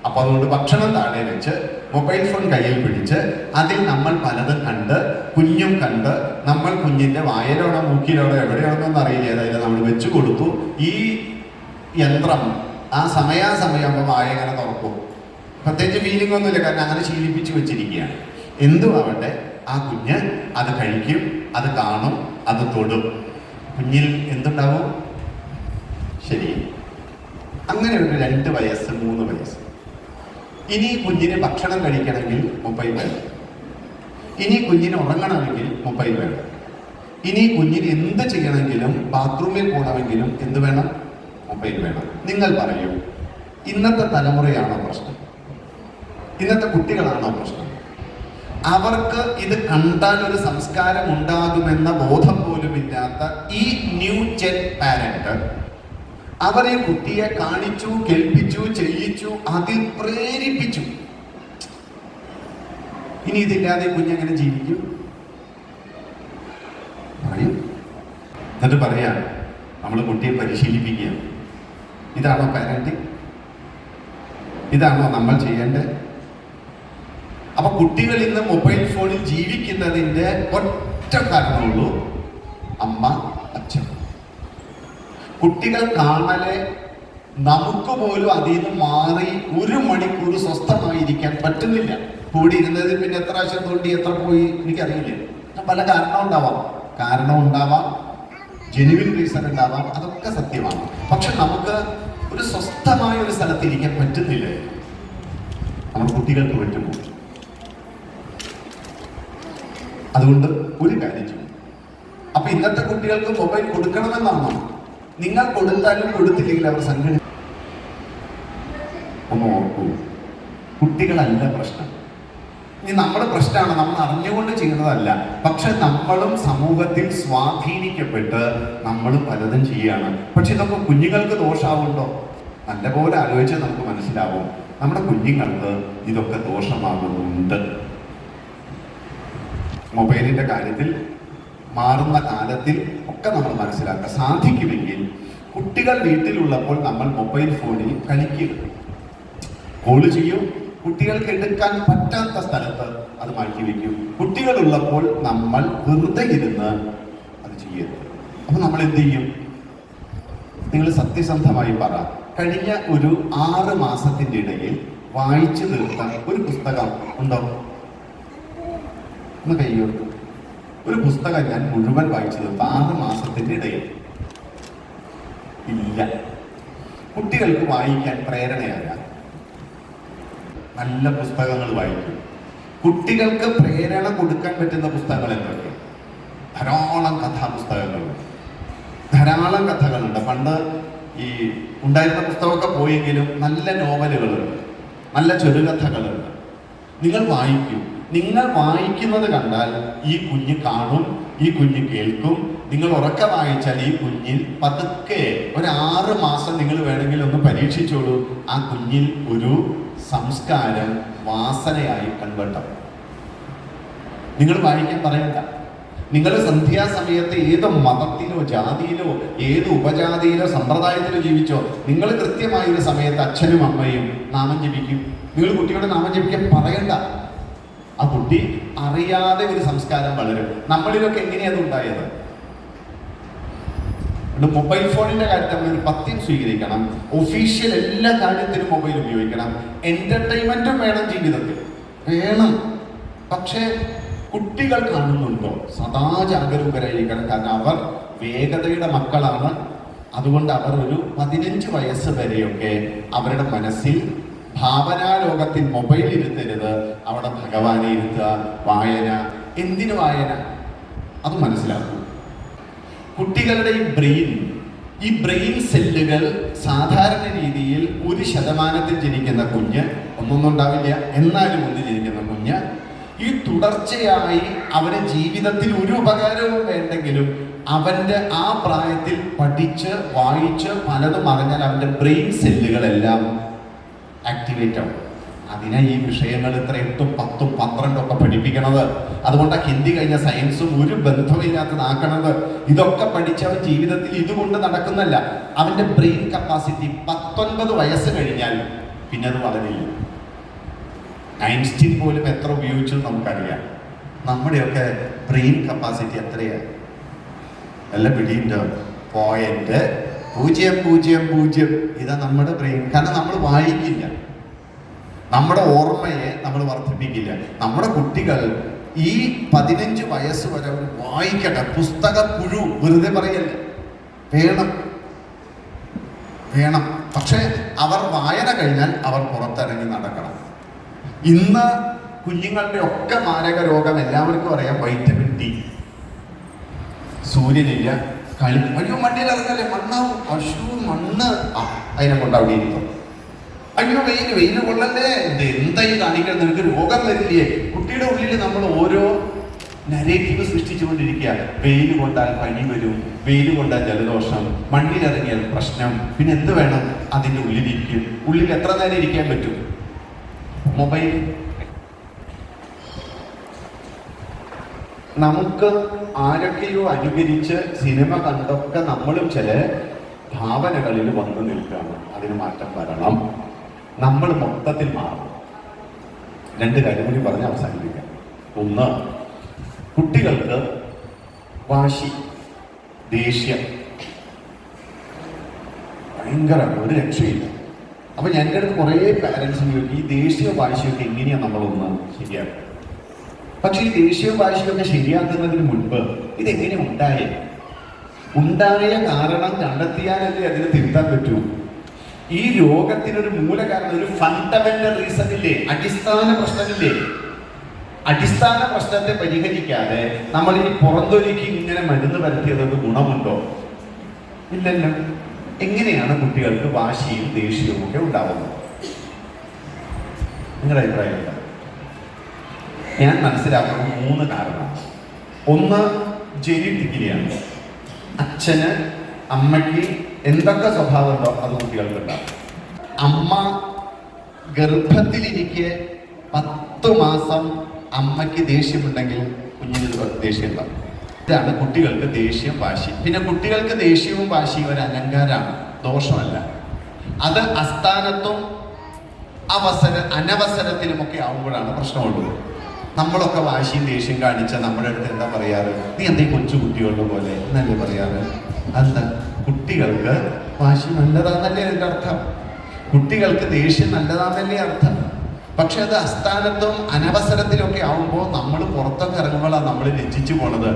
അപ്പൊ അതുകൊണ്ട് ഭക്ഷണം താഴെ വെച്ച് മൊബൈൽ ഫോൺ കയ്യിൽ പിടിച്ച് അതിൽ നമ്മൾ പലതും കണ്ട്, കുഞ്ഞും കണ്ട്, നമ്മൾ കുഞ്ഞിന്റെ വായലോടോ മൂക്കിലോടോ എവിടെയാണെന്നൊന്നും അറിയില്ല, ഏതായാലും നമ്മൾ വെച്ചു കൊടുത്തു. ഈ യന്ത്രം ആ സമയാസമയം വായ ഇങ്ങനെ തുറക്കും. പ്രത്യേകിച്ച് ഫീലിംഗ് ഒന്നുമില്ല, കാരണം അങ്ങനെ ശീലിപ്പിച്ച് വെച്ചിരിക്കുകയാണ്. എന്തുമാവട്ടെ, ആ കുഞ്ഞ് അത് കഴിക്കും, അത് കാണും, അത് തൊടും. കുഞ്ഞിൽ എന്തുണ്ടാവും? ശരി, അങ്ങനെ ഒരു 2 വയസ്സ് 3 വയസ്സ്. ഇനി കുഞ്ഞിന് ഭക്ഷണം കഴിക്കണമെങ്കിൽ മൊബൈൽ വേണം. ഇനി കുഞ്ഞിന് ഉറങ്ങണമെങ്കിൽ മൊബൈൽ വേണം. ഇനി കുഞ്ഞിന് എന്ത് ചെയ്യണമെങ്കിലും, ബാത്റൂമിൽ പോകണമെങ്കിലും എന്ത് വേണം? മൊബൈൽ വേണം. നിങ്ങൾ പറയൂ, ഇന്നത്തെ തലമുറയാണോ പ്രശ്നം? ഇന്നത്തെ കുട്ടികളാണോ പ്രശ്നം? അവർക്ക് ഇത് കണ്ടാൽ ഒരു സംസ്കാരം ഉണ്ടാകുമെന്ന ബോധം പോലും ഇല്ലാത്ത ഈ ന്യൂ ജെൻ പാരന്റ് അവർ ഈ കുട്ടിയെ കാണിച്ചു, കേൾപ്പിച്ചു, ചെയ്യിച്ചു, അതിൽ പ്രേരിപ്പിച്ചു. ഇനി ഇതില്ലാതെ കുഞ്ഞെങ്ങനെ ജീവിക്കും? പറയൂ. എന്നിട്ട് പറയാ, നമ്മൾ കുട്ടിയെ പരിശീലിപ്പിക്കുക. ഇതാണോ പാരന്റിങ്? ഇതാണോ നമ്മൾ ചെയ്യേണ്ടത്? അപ്പൊ കുട്ടികൾ ഇന്ന് മൊബൈൽ ഫോണിൽ ജീവിക്കുന്നതിന്റെ ഒറ്റ കാരണമുള്ളൂ, അമ്മ അച്ഛൻ. കുട്ടികൾ കാണലെ നമുക്ക് പോലും അതിൽ നിന്ന് മാറി 1 മണിക്കൂർ സ്വസ്ഥമായിരിക്കാൻ പറ്റുന്നില്ല. കൂടി ഇരുന്നതിൽ പിന്നെ എത്ര ആവശ്യം തോണ്ടി എത്ര പോയി എനിക്കറിയില്ല. പല കാരണം ഉണ്ടാവാം, ജെനുവിൻ റീസൺ ഉണ്ടാവാം, അതൊക്കെ സത്യമാണ്. പക്ഷെ നമുക്ക് ഒരു സ്വസ്ഥമായ ഒരു സ്ഥലത്ത് ഇരിക്കാൻ പറ്റുന്നില്ല. നമ്മുടെ കുട്ടികൾക്ക് പറ്റുമോ? അതുകൊണ്ട് ഒരു കാര്യം ചെയ്യും. അപ്പൊ ഇന്നത്തെ കുട്ടികൾക്ക് മൊബൈൽ കൊടുക്കണമെന്നാണോ? നിങ്ങൾ കൊടുത്താലും കൊടുത്തില്ലെങ്കിൽ അവർ സംഘടന. ഒന്ന് ഓർക്കൂ, കുട്ടികളല്ല പ്രശ്നം. ഇനി നമ്മുടെ പ്രശ്നമാണ്, നമ്മൾ അറിഞ്ഞുകൊണ്ട് ചെയ്യുന്നതല്ല. പക്ഷെ നമ്മളും സമൂഹത്തിൽ സ്വാധീനിക്കപ്പെട്ട് നമ്മൾ പലതും ചെയ്യാണ്. പക്ഷെ ഇതൊക്കെ കുഞ്ഞുങ്ങൾക്ക് ദോഷമാവുണ്ടോ? നല്ലപോലെ ആലോചിച്ചാൽ നമുക്ക് മനസ്സിലാവും, നമ്മുടെ കുഞ്ഞുങ്ങൾക്ക് ഇതൊക്കെ ദോഷമാകുന്നുണ്ട്. മൊബൈലിന്റെ കാര്യത്തിൽ മാറുന്ന കാലത്തിൽ ഒക്കെ നമ്മൾ മനസ്സിലാക്കാൻ സാധിക്കുമെങ്കിൽ, കുട്ടികൾ വീട്ടിലുള്ളപ്പോൾ നമ്മൾ മൊബൈൽ ഫോണിൽ കളിക്കരുത്. കോള് ചെയ്യും, കുട്ടികൾക്ക് എടുക്കാൻ പറ്റാത്ത സ്ഥലത്ത് അത് മാറ്റി വയ്ക്കും. കുട്ടികളുള്ളപ്പോൾ നമ്മൾ വെറുതെ ഇരുന്ന് അത് ചെയ്യരുത്. അപ്പൊ നമ്മൾ എന്ത് ചെയ്യും? നിങ്ങൾ സത്യസന്ധമായി പറ, കഴിഞ്ഞ ഒരു 6 മാസത്തിന്റെ ഇടയിൽ വായിച്ചു തീർത്ത ഒരു പുസ്തകം ഉണ്ടോ? ഒന്ന് കൈയ്യോട്ട്. ഒരു പുസ്തകം ഞാൻ മുഴുവൻ വായിച്ചു തീർത്ത 6 മാസത്തിന്റെ ഇടയിൽ ഇല്ല. കുട്ടികൾക്ക് വായിക്കാൻ പ്രേരണയാകാം. നല്ല പുസ്തകങ്ങൾ വായിക്കും. കുട്ടികൾക്ക് പ്രേരണ കൊടുക്കാൻ പറ്റുന്ന പുസ്തകങ്ങൾ എന്തൊക്കെ? ധാരാളം കഥാപുസ്തകങ്ങളുണ്ട്, ധാരാളം കഥകളുണ്ട്. പണ്ട് ഈ ഉണ്ടായിരുന്ന പുസ്തകമൊക്കെ പോയെങ്കിലും നല്ല നോവലുകളുണ്ട്, നല്ല ചെറുകഥകളുണ്ട്. നിങ്ങൾ വായിക്കൂ. നിങ്ങൾ വായിക്കുന്നത് കണ്ടാൽ ഈ കുഞ്ഞ് കാണും, ഈ കുഞ്ഞ് കേൾക്കും. നിങ്ങൾ ഉറക്കെ വായിച്ചാൽ ഈ കുഞ്ഞിൽ പതുക്കെ ഒരു 6 മാസം നിങ്ങൾ വേണമെങ്കിൽ ഒന്ന് പരീക്ഷിച്ചോളൂ, ആ കുഞ്ഞിൽ ഒരു സംസ്കാരം വാസനയായി കൺവേർട്ടാവും. നിങ്ങൾ വായിക്കാൻ പറയണ്ട. നിങ്ങൾ സന്ധ്യാസമയത്ത് ഏത് മതത്തിലോ ജാതിയിലോ ഏത് ഉപജാതിയിലോ സമ്പ്രദായത്തിലോ ജീവിച്ചോ, നിങ്ങൾ കൃത്യമായ ഒരു സമയത്ത് അച്ഛനും അമ്മയും നാമം ജപിക്കും. നിങ്ങൾ കുട്ടികളുടെ നാമം ജപിക്കാൻ പറയണ്ട. ആ കുട്ടി അറിയാതെ ഒരു സംസ്കാരം വളരും. നമ്മളിലൊക്കെ എങ്ങനെയാണ് ഉണ്ടായത്? മൊബൈൽ ഫോണിന്റെ കാര്യത്തിൽ നമ്മളൊരു പഥ്യം സ്വീകരിക്കണം. ഒഫീഷ്യൽ എല്ലാ കാര്യത്തിനും മൊബൈൽ ഉപയോഗിക്കണം. എന്റർടൈൻമെന്റും വേണം, ജീവിതത്തിൽ വേണം. പക്ഷേ കുട്ടികൾ കാണുന്നുണ്ടോ? സദാ ജാഗരൂകരായിരിക്കണം. കാരണം അവർ വേഗതയുടെ മക്കളാണ്, അതുകൊണ്ട് അവർ ഒരു 15 വയസ്സ് വരെയൊക്കെ അവരുടെ മനസ്സിൽ ഭാവനാലോകത്തിൽ മൊബൈൽ ഇരുത്തരുത്, അവിടെ ഭഗവാനെ ഇരുത്തുക, വായന. എന്തിനു വായന? അത് മനസ്സിലാക്കും. കുട്ടികളുടെ ഈ ബ്രെയിൻ സെല്ലുകൾ സാധാരണ രീതിയിൽ 1% ജനിക്കുന്ന കുഞ്ഞ്, ഒന്നൊന്നും ഉണ്ടാവില്ല, എന്നാലും ഒന്ന് ജനിക്കുന്ന കുഞ്ഞ് ഈ തുടർച്ചയായി അവന് ജീവിതത്തിൽ ഒരു ഉപകാരവും വേണ്ടെങ്കിലും അവന്റെ ആ പ്രായത്തിൽ പഠിച്ച് വായിച്ച് പലതും അറിഞ്ഞാൽ അവന്റെ ബ്രെയിൻ സെല്ലുകളെല്ലാം ആക്ടിവേറ്റ് ആവും. അതിനാ ഈ വിഷയങ്ങൾ ഇത്ര 8ഉം 10ഉം 12ഉം ഒക്കെ പഠിപ്പിക്കണത്. അതുകൊണ്ടാണ് ഹിന്ദി കഴിഞ്ഞ സയൻസും ഒരു ബന്ധമില്ലാത്തതാക്കണത്. ഇതൊക്കെ പഠിച്ചവൻ ജീവിതത്തിൽ ഇതുകൊണ്ട് നടക്കുന്നല്ല. അവന്റെ ബ്രെയിൻ കപ്പാസിറ്റി 19 വയസ്സ് കഴിഞ്ഞാൽ പിന്നെ അത് വളരില്ല. ഐൻസ്റ്റീൻ പോലും എത്ര ഉപയോഗിച്ചു നമുക്കറിയാം. നമ്മുടെയൊക്കെ ബ്രെയിൻ കപ്പാസിറ്റി എത്രയാണ്? നല്ല പിടിയുണ്ടോ? 0.000. ഇതാ നമ്മുടെ ബ്രെയിൻ. കാരണം നമ്മൾ വായിക്കില്ല, നമ്മുടെ ഓർമ്മയെ നമ്മൾ വർദ്ധിപ്പിക്കില്ല. നമ്മുടെ കുട്ടികൾ ഈ 15 വയസ്സ് വരെ അവർ വായിക്കട്ടെ. പുസ്തക പുഴു വെറുതെ പറയല്ല, വേണം. പക്ഷെ അവർ വായന കഴിഞ്ഞാൽ അവർ പുറത്തിറങ്ങി നടക്കണം. ഇന്ന് കുഞ്ഞുങ്ങളുടെ ഒക്കെ മാരക രോഗം എല്ലാവർക്കും അറിയാം, വൈറ്റമിൻ ഡി. സൂര്യനില്ല, കളി, അയ്യോ മണ്ണിൽ ഇറങ്ങല്ലേ, മണ്ണാവും, മണ്ണ്, അതിനെ കൊണ്ട് അവിടെ ഇരിക്കും. അയ്യോ വെയിൽ കൊള്ളല്ലേ, എന്തായി കാണിക്കണം, നിനക്ക് രോഗം വരില്ലേ? കുട്ടിയുടെ ഉള്ളിൽ നമ്മൾ ഓരോ നരേറ്റീവ് സൃഷ്ടിച്ചുകൊണ്ടിരിക്കുക. വെയിൽ കൊണ്ടാൽ പനി വരും, വെയിൽ കൊണ്ടാൽ ജലദോഷം, മണ്ണിലിറങ്ങിയാൽ പ്രശ്നം, പിന്നെ എന്ത് വേണം? അതിൻ്റെ ഉള്ളിലിരിക്കും. ഉള്ളിൽ എത്ര നേരം ഇരിക്കാൻ പറ്റും? മൊബൈൽ. നമുക്ക് ആരൊക്കെയോ അനുകരിച്ച് സിനിമ കണ്ടൊക്കെ നമ്മളും ചില ഭാവനകളിൽ വന്നു നിൽക്കുകയാണ്. അതിന് മാറ്റം വരണം. നമ്മൾ മൊത്തത്തിൽ മാറും. 2 കാര്യം കൂടി പറഞ്ഞ് അവസാനിപ്പിക്കാം. ഒന്ന്, കുട്ടികൾക്ക് വാശി, ദേഷ്യം ഭയങ്കരമാണ്, ഒരു രക്ഷയില്ല. അപ്പൊ എൻ്റെ അടുത്ത് കുറേ പാരൻസിന് ചോദിക്കും, ഈ ദേഷ്യവും വാശിയൊക്കെ എങ്ങനെയാണ് നമ്മളൊന്ന് ശരിയാക്കുക? പക്ഷെ ഈ ദേഷ്യവും വാശിയൊക്കെ ശരിയാക്കുന്നതിന് മുൻപ് ഇതെങ്ങനെ ഉണ്ടായ കാരണം കണ്ടെത്തിയാലല്ലേ അതിന് തിരുത്താൻ പറ്റൂ. ഈ രോഗത്തിനൊരു മൂല കാരണം, ഒരു ഫണ്ടമെന്റൽ റീസൺ ഇല്ലേ, അടിസ്ഥാന പ്രശ്നമില്ലേ? അടിസ്ഥാന പ്രശ്നത്തെ പരിഹരിക്കാതെ നമ്മൾ ഈ പുറത്തൊരുക്കി ഇങ്ങനെ മരുന്ന് വരുത്തിയത് ഗുണമുണ്ടോ? ഇല്ലല്ലോ. എങ്ങനെയാണ് കുട്ടികൾക്ക് വാശിയും ദേഷ്യവും ഒക്കെ ഉണ്ടാവുന്നത്? നിങ്ങളുടെ അഭിപ്രായം എന്താ? ഞാൻ മനസ്സിലാക്കുന്ന 3 കാരണം. ഒന്ന്, ജെനറ്റിക്കലിയാണ്. അച്ഛന് അമ്മയ്ക്ക് എന്തൊക്കെ സ്വഭാവം ഉണ്ടോ അത് കുട്ടികൾക്കുണ്ടാവും. അമ്മ ഗർഭത്തിലിരിക്കെ 10 മാസം അമ്മയ്ക്ക് ദേഷ്യമുണ്ടെങ്കിൽ കുഞ്ഞിന് ദേഷ്യം ഉണ്ടാവും. ഇതാണ് കുട്ടികൾക്ക് ദേഷ്യം, വാശി. പിന്നെ കുട്ടികൾക്ക് ദേഷ്യവും വാശിയും ഒരു അലങ്കാരമാണ്, ദോഷമല്ല. അത് അസ്ഥാനത്തും അനവസരത്തിലുമൊക്കെ ആവുമ്പോഴാണ് പ്രശ്നമുള്ളത്. നമ്മളൊക്കെ വാശിയും ദേഷ്യം കാണിച്ച നമ്മുടെ അടുത്ത് എന്താ പറയാറ്? നീ എന്തേ കൊച്ചു കുട്ടികളുടെ പോലെ എന്നല്ലേ പറയാറ്? എന്താ? കുട്ടികൾക്ക് വാശി നല്ലതാന്നല്ലേ അതിൻ്റെ അർത്ഥം? കുട്ടികൾക്ക് ദേഷ്യം നല്ലതാന്നല്ലേ അർത്ഥം? പക്ഷെ അത് അസ്ഥാനത്തും അനവസരത്തിലൊക്കെ ആവുമ്പോൾ നമ്മൾ പുറത്തൊക്കെ ഇറങ്ങുമ്പോഴാണ് നമ്മൾ രചിച്ചു പോണത്.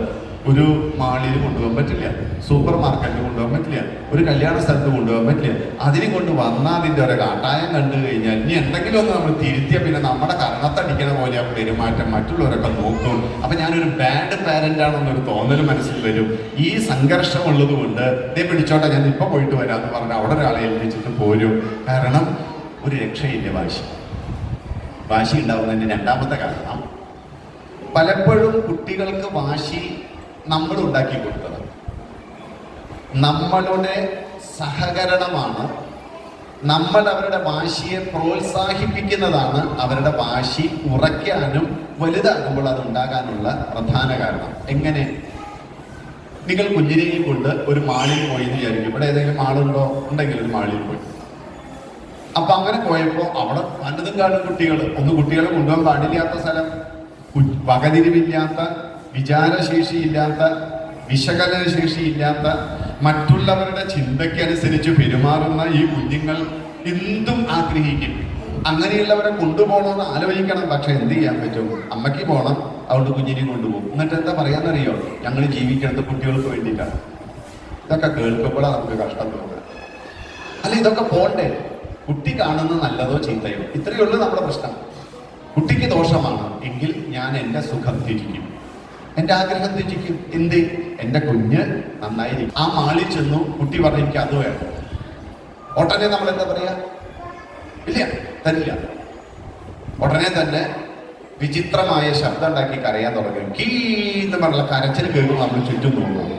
ഒരു മാളിൽ കൊണ്ടുപോകാൻ പറ്റില്ല, സൂപ്പർ മാർക്കറ്റിൽ കൊണ്ടുപോകാൻ പറ്റില്ല, ഒരു കല്യാണ സ്ഥലത്ത് കൊണ്ടുപോകാൻ പറ്റില്ല. അതിനെ കൊണ്ട് വന്നാൽ അതിൻ്റെ ഒരു കാട്ടായം കണ്ടു കഴിഞ്ഞാൽ ഇനി എന്തെങ്കിലും ഒന്ന് നമ്മൾ തിരുത്തിയാൽ പിന്നെ നമ്മുടെ കരണത്തടിക്കണ പോലെ ആ പെരുമാറ്റം മറ്റുള്ളവരൊക്കെ നോക്കും. അപ്പം ഞാനൊരു ബാഡ് പാരന്റ് ആണെന്നൊരു തോന്നൽ മനസ്സിൽ വരും. ഈ സംഘർഷം ഉള്ളത് കൊണ്ട് ഇതേ പിടിച്ചോട്ടെ, ഞാൻ ഇപ്പം പോയിട്ട് വരാമെന്ന് പറഞ്ഞാൽ അവിടെ ഒരാളെ ഏൽപ്പിച്ചിട്ട് പോരും. കാരണം ഒരു രക്ഷയില്ല വാശി ഉണ്ടാവുന്നതിൻ്റെ 2ാമത്തെ കാരണം, പലപ്പോഴും കുട്ടികൾക്ക് വാശി നമ്മൾ ഉണ്ടാക്കി കൊടുത്തത്. നമ്മളുടെ സഹകരണമാണ്, നമ്മൾ അവരുടെ വാശിയെ പ്രോത്സാഹിപ്പിക്കുന്നതാണ് അവരുടെ വാശി ഉറയ്ക്കാനും വലുതാകുമ്പോൾ അത് ഉണ്ടാകാനുള്ള പ്രധാന കാരണം. എങ്ങനെ? നിങ്ങൾ കുഞ്ഞിനെയും കൊണ്ട് ഒരു മാളിൽ പോയി എന്ന് വിചാരിക്കും. ഇവിടെ ഏതെങ്കിലും മാളുണ്ടോ? ഉണ്ടെങ്കിൽ ഒരു മാളിൽ പോയി. അപ്പൊ അങ്ങനെ പോയപ്പോ അവിടെ പലതും കാണും കുട്ടികൾ. കുട്ടികളെ കൊണ്ടുപോകാൻ പാടില്ലാത്ത സ്ഥലം, വകതിരിവില്ലാത്ത, വിചാരശേഷിയില്ലാത്ത, വിശകലന ശേഷിയില്ലാത്ത, മറ്റുള്ളവരുടെ ചിന്തയ്ക്കനുസരിച്ച് പെരുമാറുന്ന ഈ കുഞ്ഞുങ്ങൾ എന്തും ആഗ്രഹിക്കും. അങ്ങനെയുള്ളവരെ കൊണ്ടുപോകണമെന്ന് ആലോചിക്കണം. പക്ഷെ എന്ത് ചെയ്യാൻ പറ്റും? അമ്മയ്ക്ക് പോകണം, അതുകൊണ്ട് കുഞ്ഞിനെയും കൊണ്ടുപോകും. എന്നിട്ട് എന്താ പറയാന്നറിയോ? ഞങ്ങൾ ജീവിക്കുന്നത് കുട്ടികൾക്ക് വേണ്ടിയിട്ടാണ്. ഇതൊക്കെ കേൾക്കുമ്പോഴാണ് നമുക്ക് കഷ്ടം തോന്നുക. അല്ല, ഇതൊക്കെ പോണ്ടേ? കുട്ടി കാണുന്നത് നല്ലതോ ചീത്തയോ, ഇത്രയേ ഉള്ളൂ നമ്മുടെ പ്രശ്നം. കുട്ടിക്ക് ദോഷമാണ് എങ്കിൽ ഞാൻ എൻ്റെ സുഖം ത്യജിക്കും, എൻ്റെ ആഗ്രഹം ത്യജിക്കും. എന്ത്? എൻ്റെ കുഞ്ഞ് നന്നായിരിക്കും. ആ മാളിൽ ചെന്നു കുട്ടി പറഞ്ഞു എനിക്ക് അത് വേണം, ഉടനെ നമ്മൾ എന്താ പറയാ? ഇല്ല, തരില്ല. ഉടനെ തന്നെ വിചിത്രമായ ശബ്ദം ഉണ്ടാക്കി കരയാൻ തുടങ്ങി. കീ എന്ന് പറഞ്ഞ കരച്ചിൽ കേൾക്കും. നമ്മൾ ചുറ്റും നോക്കുന്നു,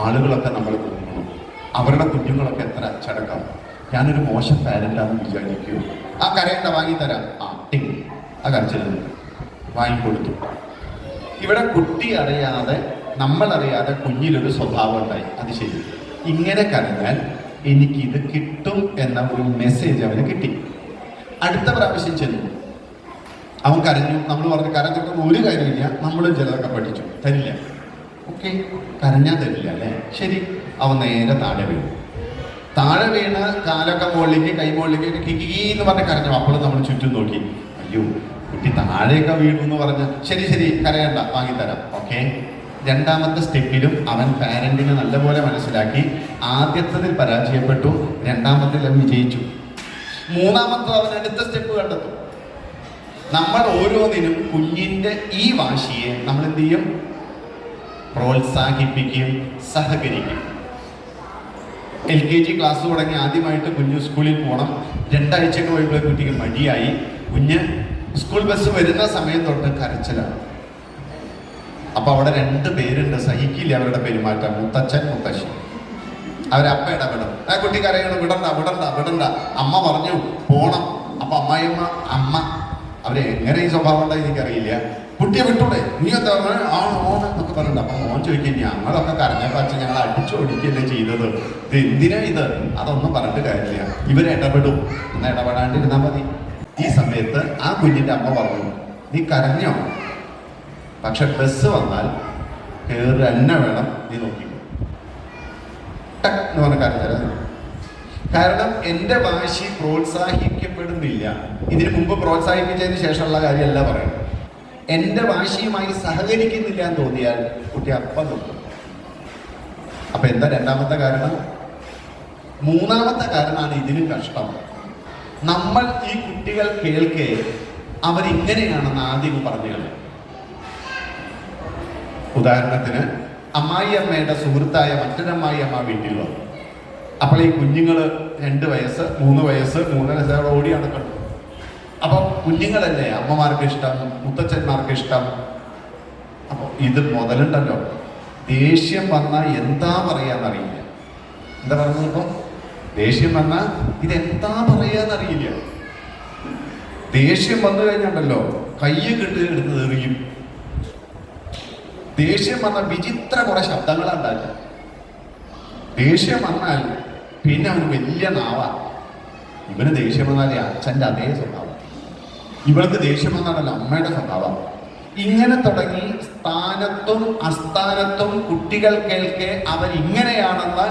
ആളുകളൊക്കെ നമ്മൾ തോന്നുന്നു, അവരുടെ കുഞ്ഞുങ്ങളൊക്കെ എത്ര അച്ചടക്കം. ഞാനൊരു മോശം പാരന്റാന്ന് വിചാരിക്കൂ. ആ കരയണ്ട, വാങ്ങിത്തരാം. ആ ടിങ്, ആ കരച്ചിൽ വാങ്ങിക്കൊടുത്തു. ഇവിടെ കുട്ടി അറിയാതെ, നമ്മളറിയാതെ കുഞ്ഞിലൊരു സ്വഭാവം ഉണ്ടായി. അത് ശരി, ഇങ്ങനെ കരഞ്ഞാൽ എനിക്കിത് കിട്ടും എന്ന ഒരു മെസ്സേജ് അവന് കിട്ടി. അടുത്ത പ്രാവശ്യം ചെന്നു, അവൻ കരഞ്ഞു. നമ്മൾ പറഞ്ഞു കരഞ്ഞിട്ടൊന്നും ഒരു കാര്യമില്ല, നമ്മളും ചിലതൊക്കെ പഠിച്ചു. തരില്ല. ഓക്കെ, കരഞ്ഞാൽ തരില്ല അല്ലേ? ശരി. അവൻ നേരെ താഴെ വീണു. താഴെ വീണ് കാലൊക്കെ മുകളിലേക്ക്, കൈ മുകളിലേക്ക് കിക്കി എന്ന് പറഞ്ഞ് കരഞ്ഞു. അപ്പോഴും നമ്മൾ ചുറ്റും നോക്കി, അയ്യോ കുട്ടി താഴെയൊക്കെ വീണു എന്ന് പറഞ്ഞ്. ശരി ശരി, കരയണ്ട, വാങ്ങിത്തരാം. ഓക്കെ. രണ്ടാമത്തെ സ്റ്റെപ്പിലും അവൻ പാരന്റിനെ നല്ലപോലെ മനസ്സിലാക്കി. ആദ്യത്തതിൽ പരാജയപ്പെട്ടു, രണ്ടാമത്തിൽ അവൻ വിജയിച്ചു. മൂന്നാമത്തെ അവൻ അടുത്ത സ്റ്റെപ്പ് കണ്ടെത്തും. നമ്മൾ ഓരോന്നിനും കുഞ്ഞിന്റെ ഈ വാശിയെ നമ്മൾ എന്ത് ചെയ്യും? പ്രോത്സാഹിപ്പിക്കും, സഹകരിക്കും. LKG ക്ലാസ് തുടങ്ങി ആദ്യമായിട്ട് കുഞ്ഞ് സ്കൂളിൽ പോകണം. 2 ആഴ്ചക്ക് പോയപ്പോൾ കുട്ടിക്ക് മടിയായി. കുഞ്ഞ് സ്കൂൾ ബസ് വരുന്ന സമയം തൊട്ട് കരച്ചിലാണ്. അപ്പൊ അവിടെ 2 പേരുണ്ട്, സഹിക്കില്ല അവരുടെ പെരുമാറ്റം, മുത്തച്ഛൻ മുത്തശ്ശി. അവരപ്പ ഇടപെടും. ആ കുട്ടി കരയണം, വിടണ്ട വിടണ്ട വിടണ്ട. അമ്മ പറഞ്ഞു പോണം. അപ്പൊ അമ്മായിയമ്മ, അമ്മ, അവരെ എങ്ങനെ ഈ സ്വഭാവം ഉണ്ടായി എനിക്കറിയില്ല. കുട്ടിയെ വിട്ടൂടെ, നീ എന്താ എന്നൊക്കെ പറഞ്ഞിട്ട്. അപ്പൊ മോൻ ചോദിക്കും, ഞങ്ങളൊക്കെ കരഞ്ഞപ്പോ അച്ഛൻ ഞങ്ങൾ അടിച്ചോടിക്കല്ലേ ചെയ്തത്, ഇത് എന്തിനാ ഇത്? അതൊന്നും പറഞ്ഞിട്ട് കാര്യമില്ല, ഇവരിടപെടും. എന്നാൽ ഇടപെടാണ്ടിരുന്നാൽ മതി. ഈ സമയത്ത് ആ കുഞ്ഞിന്റെ അമ്മ പറഞ്ഞു, നീ കരഞ്ഞോ? പക്ഷെ ബസ് വന്നാൽ കയറി തന്നെ വേണം, നീ നോക്കിക്കോ എന്ന് പറഞ്ഞ കരഞ്ഞത്. കാരണം എൻ്റെ വാശി പ്രോത്സാഹിക്കപ്പെടുന്നില്ല. ഇതിനു മുമ്പ് പ്രോത്സാഹിപ്പിച്ചതിന് ശേഷമുള്ള കാര്യമല്ല പറയുന്നത്. എൻ്റെ വാശിയുമായി സഹകരിക്കുന്നില്ല എന്ന് തോന്നിയാൽ കുട്ടി അപ്പം നോക്കും. അപ്പൊ എന്താ രണ്ടാമത്തെ കാരണം? മൂന്നാമത്തെ കാരണമാണ് ഇതിനും കഷ്ടം. നമ്മൾ ഈ കുട്ടികൾ കേൾക്കെ അവരിങ്ങനെയാണെന്ന് ആദ്യം പറഞ്ഞു കളയും. ഉദാഹരണത്തിന്, അമ്മായി അമ്മയുടെ സുഹൃത്തായ മറ്റൊരമ്മായി അമ്മ വീട്ടിൽ വന്നു. അപ്പോൾ ഈ കുഞ്ഞുങ്ങൾ 2 വയസ്സ് 3 വയസ്സ് 3.5 വയസ്സ് ഓടി നടക്കണം. അപ്പോൾ കുഞ്ഞുങ്ങളല്ലേ അമ്മമാർക്ക് ഇഷ്ടം, മുത്തച്ഛന്മാർക്ക് ഇഷ്ടം. അപ്പോൾ ഇത് മുതലുണ്ടല്ലോ, ദേഷ്യം വന്നാൽ എന്താ പറയാന്നറിയില്ല. എന്താ പറഞ്ഞത്? ഇപ്പം ദേഷ്യം വന്നാൽ ഇതെന്താ പറയാന്നറിയില്ല. ദേഷ്യം വന്നു കഴിഞ്ഞുണ്ടല്ലോ, കയ്യ് എടുത്ത് എറിയും. ദേഷ്യം വന്നാൽ വിചിത്ര കുറെ ശബ്ദങ്ങളുണ്ടാക്കുക. ദേഷ്യം വന്നാൽ പിന്നെ അവന് വലിയ നാവ. ഇവന് ദേഷ്യം വന്നാലേ അച്ഛൻ്റെ അതേ സ്വഭാവം, ഇവൾക്ക് ദേഷ്യം വന്നാണല്ലോ അമ്മയുടെ സ്വഭാവം. ഇങ്ങനെ തുടങ്ങി സ്ഥാനത്തും അസ്ഥാനത്തും കുട്ടികൾ കേൾക്കെ അവരിങ്ങനെയാണെന്ന്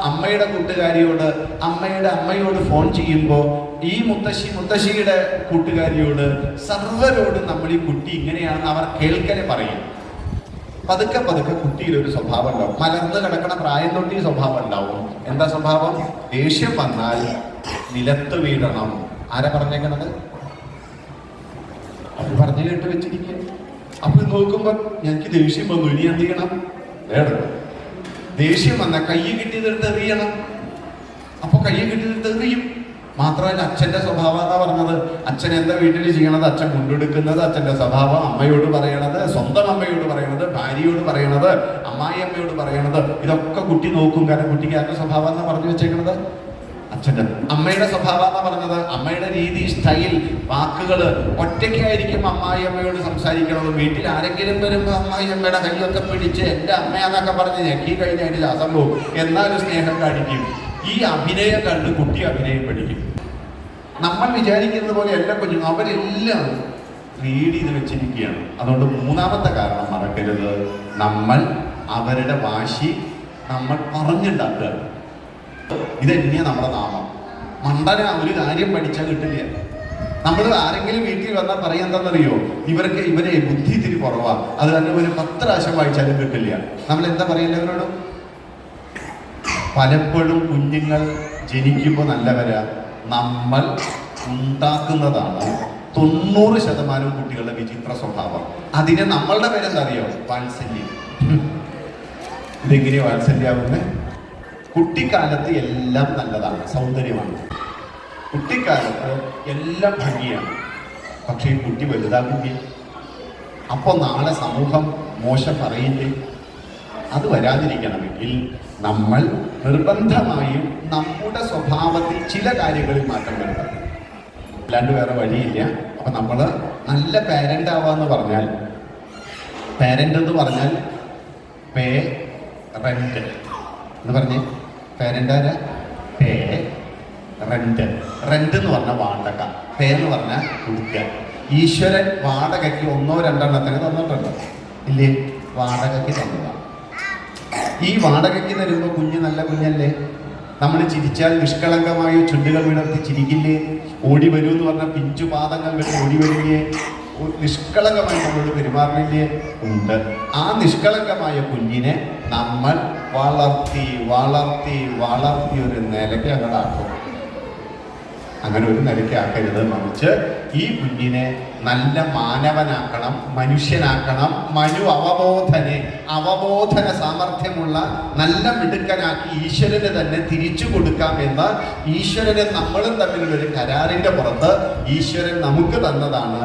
അമ്മയുടെ കൂട്ടുകാരിയോട്, അമ്മയോട് ഫോൺ ചെയ്യുമ്പോൾ ഈ മുത്തശ്ശിയുടെ കൂട്ടുകാരിയോട്, സർവരോടും നമ്മൾ ഈ കുട്ടി ഇങ്ങനെയാണെന്ന് അവർ കേൾക്കലെ പറയും. പതുക്കെ പതുക്കെ കുട്ടിയിലൊരു സ്വഭാവം ഉണ്ടാവും. മലർന്ന് കിടക്കണ പ്രായം തൊട്ട് ഈ സ്വഭാവം ഉണ്ടാവും. എന്താ സ്വഭാവം? ദേഷ്യം വന്നാൽ നിലത്ത് വീഴണം. ആരാ പറഞ്ഞേക്കണത്? അവർ പറഞ്ഞു കേട്ട് വെച്ചിരിക്കുക. അപ്പൊ നോക്കുമ്പോ ഞങ്ങൾക്ക് ദേഷ്യം വന്നു, ഇനി എന്ത് ചെയ്യണം? ദേഷ്യം വന്നാൽ കയ്യ് കിട്ടിയതെടുത്ത് എറിയണം. അപ്പൊ കയ്യ് കിട്ടിയതെടുത്ത് എറിയും. മാത്രമല്ല അച്ഛൻ്റെ സ്വഭാവം എന്നാ പറഞ്ഞത്. അച്ഛൻ എന്താ വീട്ടിൽ ചെയ്യണത്? അച്ഛൻ കൊണ്ടെടുക്കുന്നത്, അച്ഛൻ്റെ സ്വഭാവം, അമ്മയോട് പറയണത്, സ്വന്തം അമ്മയോട് പറയണത്, ഭാര്യയോട് പറയണത്, അമ്മായി അമ്മയോട് പറയണത്, ഇതൊക്കെ കുട്ടി നോക്കും. കാരണം കുട്ടിക്ക് ആരുടെ സ്വഭാവം എന്നാ പറഞ്ഞു വെച്ചേക്കണത്? അച്ഛൻ്റെ. അമ്മയുടെ സ്വഭാവം എന്നാ പറഞ്ഞത്. അമ്മയുടെ രീതി, സ്റ്റൈൽ, വാക്കുകൾ ഒറ്റയ്ക്കായിരിക്കും അമ്മായി അമ്മയോട് സംസാരിക്കണത്. വീട്ടിൽ ആരെങ്കിലും വരുമ്പോൾ അമ്മായി അമ്മയുടെ കൈയൊക്കെ പിടിച്ച് എൻ്റെ അമ്മയാന്നൊക്കെ പറഞ്ഞ് ഞെക്കി കഴിഞ്ഞാൽ അസംഭവം. എന്നാലും സ്നേഹം കാണിക്കും. ഈ അഭിനയം കണ്ട് കുട്ടി അഭിനയം പഠിക്കും. നമ്മൾ വിചാരിക്കുന്നത് പോലെ എല്ലാ കുഞ്ഞും അവരെല്ലാം റീഡ് ചെയ്ത് വെച്ചിരിക്കുകയാണ്. അതുകൊണ്ട് മൂന്നാമത്തെ കാരണം മറക്കരുത്, നമ്മൾ അവരുടെ വാശി നമ്മൾ പറഞ്ഞുണ്ടാക്കുക. ഇതന്നെയാ നമ്മുടെ നാമം. മണ്ടന ഒരു കാര്യം പഠിച്ചാൽ കിട്ടില്ല. നമ്മൾ ആരെങ്കിലും വീട്ടിൽ വന്നാൽ പറയാൻ എന്താണെന്നറിയോ? ഇവരെ ബുദ്ധി ഇത്തിരി കുറവാ, അത് തന്നെ ഒരു 10 പ്രാവശ്യം വായിച്ചാലും കിട്ടില്ല. നമ്മൾ എന്താ പറയില്ല അവരോട്? പലപ്പോഴും കുഞ്ഞുങ്ങൾ ജനിക്കുമ്പോൾ നല്ലവരാ, നമ്മൾ ഉണ്ടാക്കുന്നതാണ് 90% കുട്ടികളുടെ വിചിത്ര സ്വഭാവം. അതിന് നമ്മളുടെ പേരെന്താ അറിയോ? വാത്സല്യം. ഇതെങ്ങനെയാ വാത്സല്യാവുന്നത്? കുട്ടിക്കാലത്ത് എല്ലാം നല്ലതാണ്, സൗന്ദര്യമാണ്. കുട്ടിക്കാലത്ത് എല്ലാം ഭംഗിയാണ്. പക്ഷേ ഈ കുട്ടി വലുതാകില്ലേ? അപ്പോൾ നാളെ സമൂഹം മോശം പറയില്ലേ? അത് വരാതിരിക്കണമെങ്കിൽ നമ്മൾ നിർബന്ധമായും നമ്മുടെ സ്വഭാവത്തിൽ ചില കാര്യങ്ങളിൽ മാറ്റം വരുത്തണം. അല്ലാണ്ട് വേറെ വഴിയില്ല. അപ്പം നമ്മൾ നല്ല പാരൻ്റ് ആവാന്ന് പറഞ്ഞാൽ, പാരൻ്റ് എന്ന് പറഞ്ഞാൽ പേ റെൻ്റ് എന്ന് പറഞ്ഞേ. പാരൻ്റ് ആരാ? പേ റെൻ്റ്. റെൻ്റ് എന്ന് പറഞ്ഞാൽ വാടക, പേ എന്ന് പറഞ്ഞാൽ കൊടുക്കുക. ഈശ്വരൻ വാടകയ്ക്ക് 1-2 തന്നിട്ടുണ്ട് ഇല്ലേ? വാടകയ്ക്ക് തന്നതാണ്. ഈ വാടകയ്ക്ക് തരുമ്പോൾ കുഞ്ഞ് നല്ല കുഞ്ഞല്ലേ? നമ്മൾ ചിരിച്ചാൽ നിഷ്കളങ്കമായ ചുണ്ടുകൾ വിടർത്തി ചിരിക്കില്ലേ? ഓടി വരൂ എന്ന് പറഞ്ഞാൽ പിഞ്ചു പാദങ്ങൾ വെച്ച് ഓടി വരില്ലേ? നിഷ്കളങ്കമായി നമ്മളോട് പെരുമാറില്ലേ? ഉണ്ട്. ആ നിഷ്കളങ്കമായ കുഞ്ഞിനെ നമ്മൾ വളർത്തി വളർത്തി വളർത്തി ഒരു നിലയ്ക്ക് അങ്ങോട്ടാക്കും. അങ്ങനെ ഒരു നിലയ്ക്ക് ആക്കരുത്. മറിച്ച് ഈ കുഞ്ഞിനെ നല്ല മാനവനാക്കണം, മനുഷ്യനാക്കണം. അവബോധന സാമർഥ്യമുള്ള നല്ല മിടുക്കനാക്കി ഈശ്വരന് തന്നെ തിരിച്ചു കൊടുക്കാം എന്ന ഈശ്വരനെ നമ്മളും തമ്മിലുള്ളൊരു കരാറിന്റെ പുറത്ത് ഈശ്വരൻ നമുക്ക് തന്നതാണ്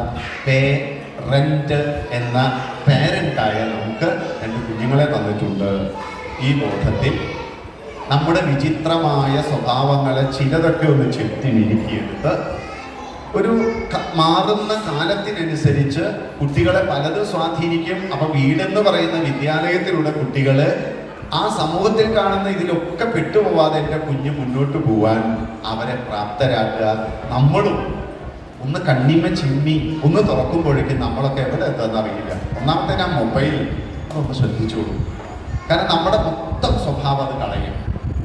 പേരന്റ് എന്ന പേരന്റായ നമുക്ക് 2 കുഞ്ഞുങ്ങളെ തന്നിട്ടുണ്ട്. ഈ ബോധത്തിൽ നമ്മുടെ വിചിത്രമായ സ്വഭാവങ്ങളെ ചിലതൊക്കെ ഒന്ന് ചെത്തി മിനുക്കിയെടുത്ത് ഒരു മാറുന്ന കാലത്തിനനുസരിച്ച് കുട്ടികളെ പലതും സ്വാധീനിക്കും. അപ്പൊ വീടെന്ന് പറയുന്ന വിദ്യാലയത്തിലുള്ള കുട്ടികള് ആ സമൂഹത്തിൽ കാണുന്ന ഇതിലൊക്കെ പെട്ടുപോവാതെ എൻ്റെ കുഞ്ഞ് മുന്നോട്ട് പോവാൻ അവരെ പ്രാപ്തരാക്കുക. നമ്മളും ഒന്ന് കണ്ണിമ ചിമ്മി ഒന്ന് തുറക്കുമ്പോഴേക്കും നമ്മളൊക്കെ എവിടെ എത്താന്ന് അറിയില്ല. ഒന്നാമത്തെ ഞാൻ മൊബൈൽ അതൊന്ന് ശ്രദ്ധിച്ചോളൂ. കാരണം നമ്മുടെ മൊത്തം സ്വഭാവം അത് കളയും.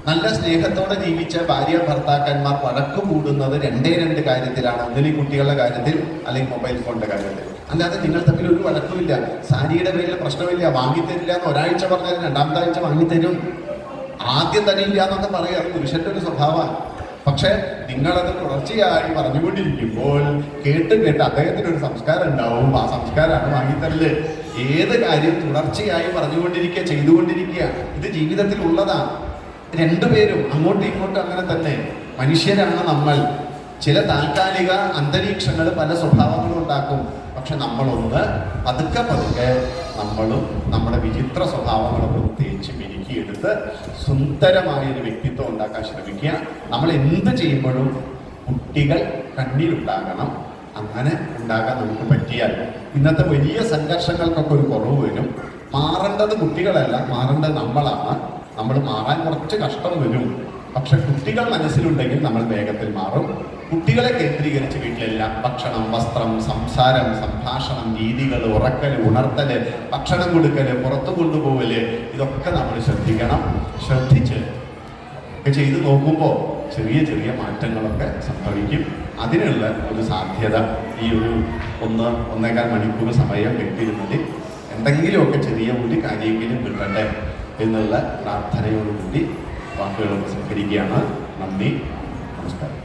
നല്ല സ്നേഹത്തോടെ ജീവിച്ച ഭാര്യ ഭർത്താക്കന്മാർ വഴക്ക് കൂടുന്നത് 2 കാര്യത്തിലാണ്. ഒന്നിലും കുട്ടികളുടെ കാര്യത്തിൽ, അല്ലെങ്കിൽ മൊബൈൽ ഫോണിന്റെ കാര്യത്തിൽ. അല്ലാതെ നിങ്ങൾ തമ്മിൽ ഒരു വഴക്കുമില്ല. സാരിയുടെ പേരിൽ പ്രശ്നമില്ല. വാങ്ങിത്തരില്ല എന്ന് ഒരാഴ്ച പറഞ്ഞാൽ 2ാമത്തെ ആഴ്ച വാങ്ങിത്തരും. ആദ്യം തന്നെ ഇല്ല എന്നൊക്കെ പറയുക, അത് പുരുഷന്റെ ഒരു സ്വഭാവമാണ്. പക്ഷെ നിങ്ങളത് തുടർച്ചയായി പറഞ്ഞുകൊണ്ടിരിക്കുമ്പോൾ കേട്ട് അദ്ദേഹത്തിനൊരു സംസ്കാരം ഉണ്ടാവും. ആ സംസ്കാരമാണ് വാങ്ങിത്തരല്. ഏത് കാര്യം തുടർച്ചയായി പറഞ്ഞുകൊണ്ടിരിക്കുക, ചെയ്തുകൊണ്ടിരിക്കുക. ഇത് ജീവിതത്തിൽ ഉള്ളതാണ്. 2 പേരും അങ്ങോട്ടും ഇങ്ങോട്ടും അങ്ങനെ തന്നെ മനുഷ്യരാണ് നമ്മൾ. ചില താൽക്കാലിക അന്തരീക്ഷങ്ങൾ പല സ്വഭാവങ്ങളും ഉണ്ടാക്കും. പക്ഷെ നമ്മളൊന്ന് പതുക്കെ നമ്മളും നമ്മുടെ വിചിത്ര സ്വഭാവങ്ങളൊക്കെ തേച്ച് മിനുക്കിയെടുത്ത് സുന്ദരമായൊരു വ്യക്തിത്വം ഉണ്ടാക്കാൻ ശ്രമിക്കുക. നമ്മൾ എന്ത് ചെയ്യുമ്പോഴും കുട്ടികൾ കണ്ണിലുണ്ടാകണം. അങ്ങനെ ഉണ്ടാകാൻ നമുക്ക് പറ്റിയാൽ ഇന്നത്തെ വലിയ സംഘർഷങ്ങൾക്കൊക്കെ ഒരു കുറവ് വരും. മാറേണ്ടത് കുട്ടികളല്ല, മാറേണ്ടത് നമ്മളാണ്. നമ്മൾ മാറാൻ കുറച്ച് കഷ്ടം വരും. പക്ഷെ കുട്ടികൾ മനസ്സിലുണ്ടെങ്കിൽ നമ്മൾ വേഗത്തിൽ മാറും. കുട്ടികളെ കേന്ദ്രീകരിച്ച് വീട്ടിലെല്ലാം ഭക്ഷണം, വസ്ത്രം, സംസാരം, സംഭാഷണം, രീതികൾ, ഉറക്കല്, ഉണർത്തല്, ഭക്ഷണം കൊടുക്കല്, പുറത്തു കൊണ്ടുപോകല്, ഇതൊക്കെ നമ്മൾ ശ്രദ്ധിക്കണം. ശ്രദ്ധിച്ച് ഒക്കെ ചെയ്ത് നോക്കുമ്പോൾ ചെറിയ ചെറിയ മാറ്റങ്ങളൊക്കെ സംഭവിക്കും. അതിനുള്ള ഒരു സാധ്യത ഈ ഒരു 1-1.25 മണിക്കൂർ സമയം കിട്ടിയിരുന്നതിൽ എന്തെങ്കിലുമൊക്കെ ചെറിയ ഒരു കാര്യമെങ്കിലും കിട്ടട്ടെ എന്നുള്ള പ്രാർത്ഥനയോടുകൂടി വാക്കുകൾ സംഹരിക്കുകയാണ്. നന്ദി, നമസ്കാരം.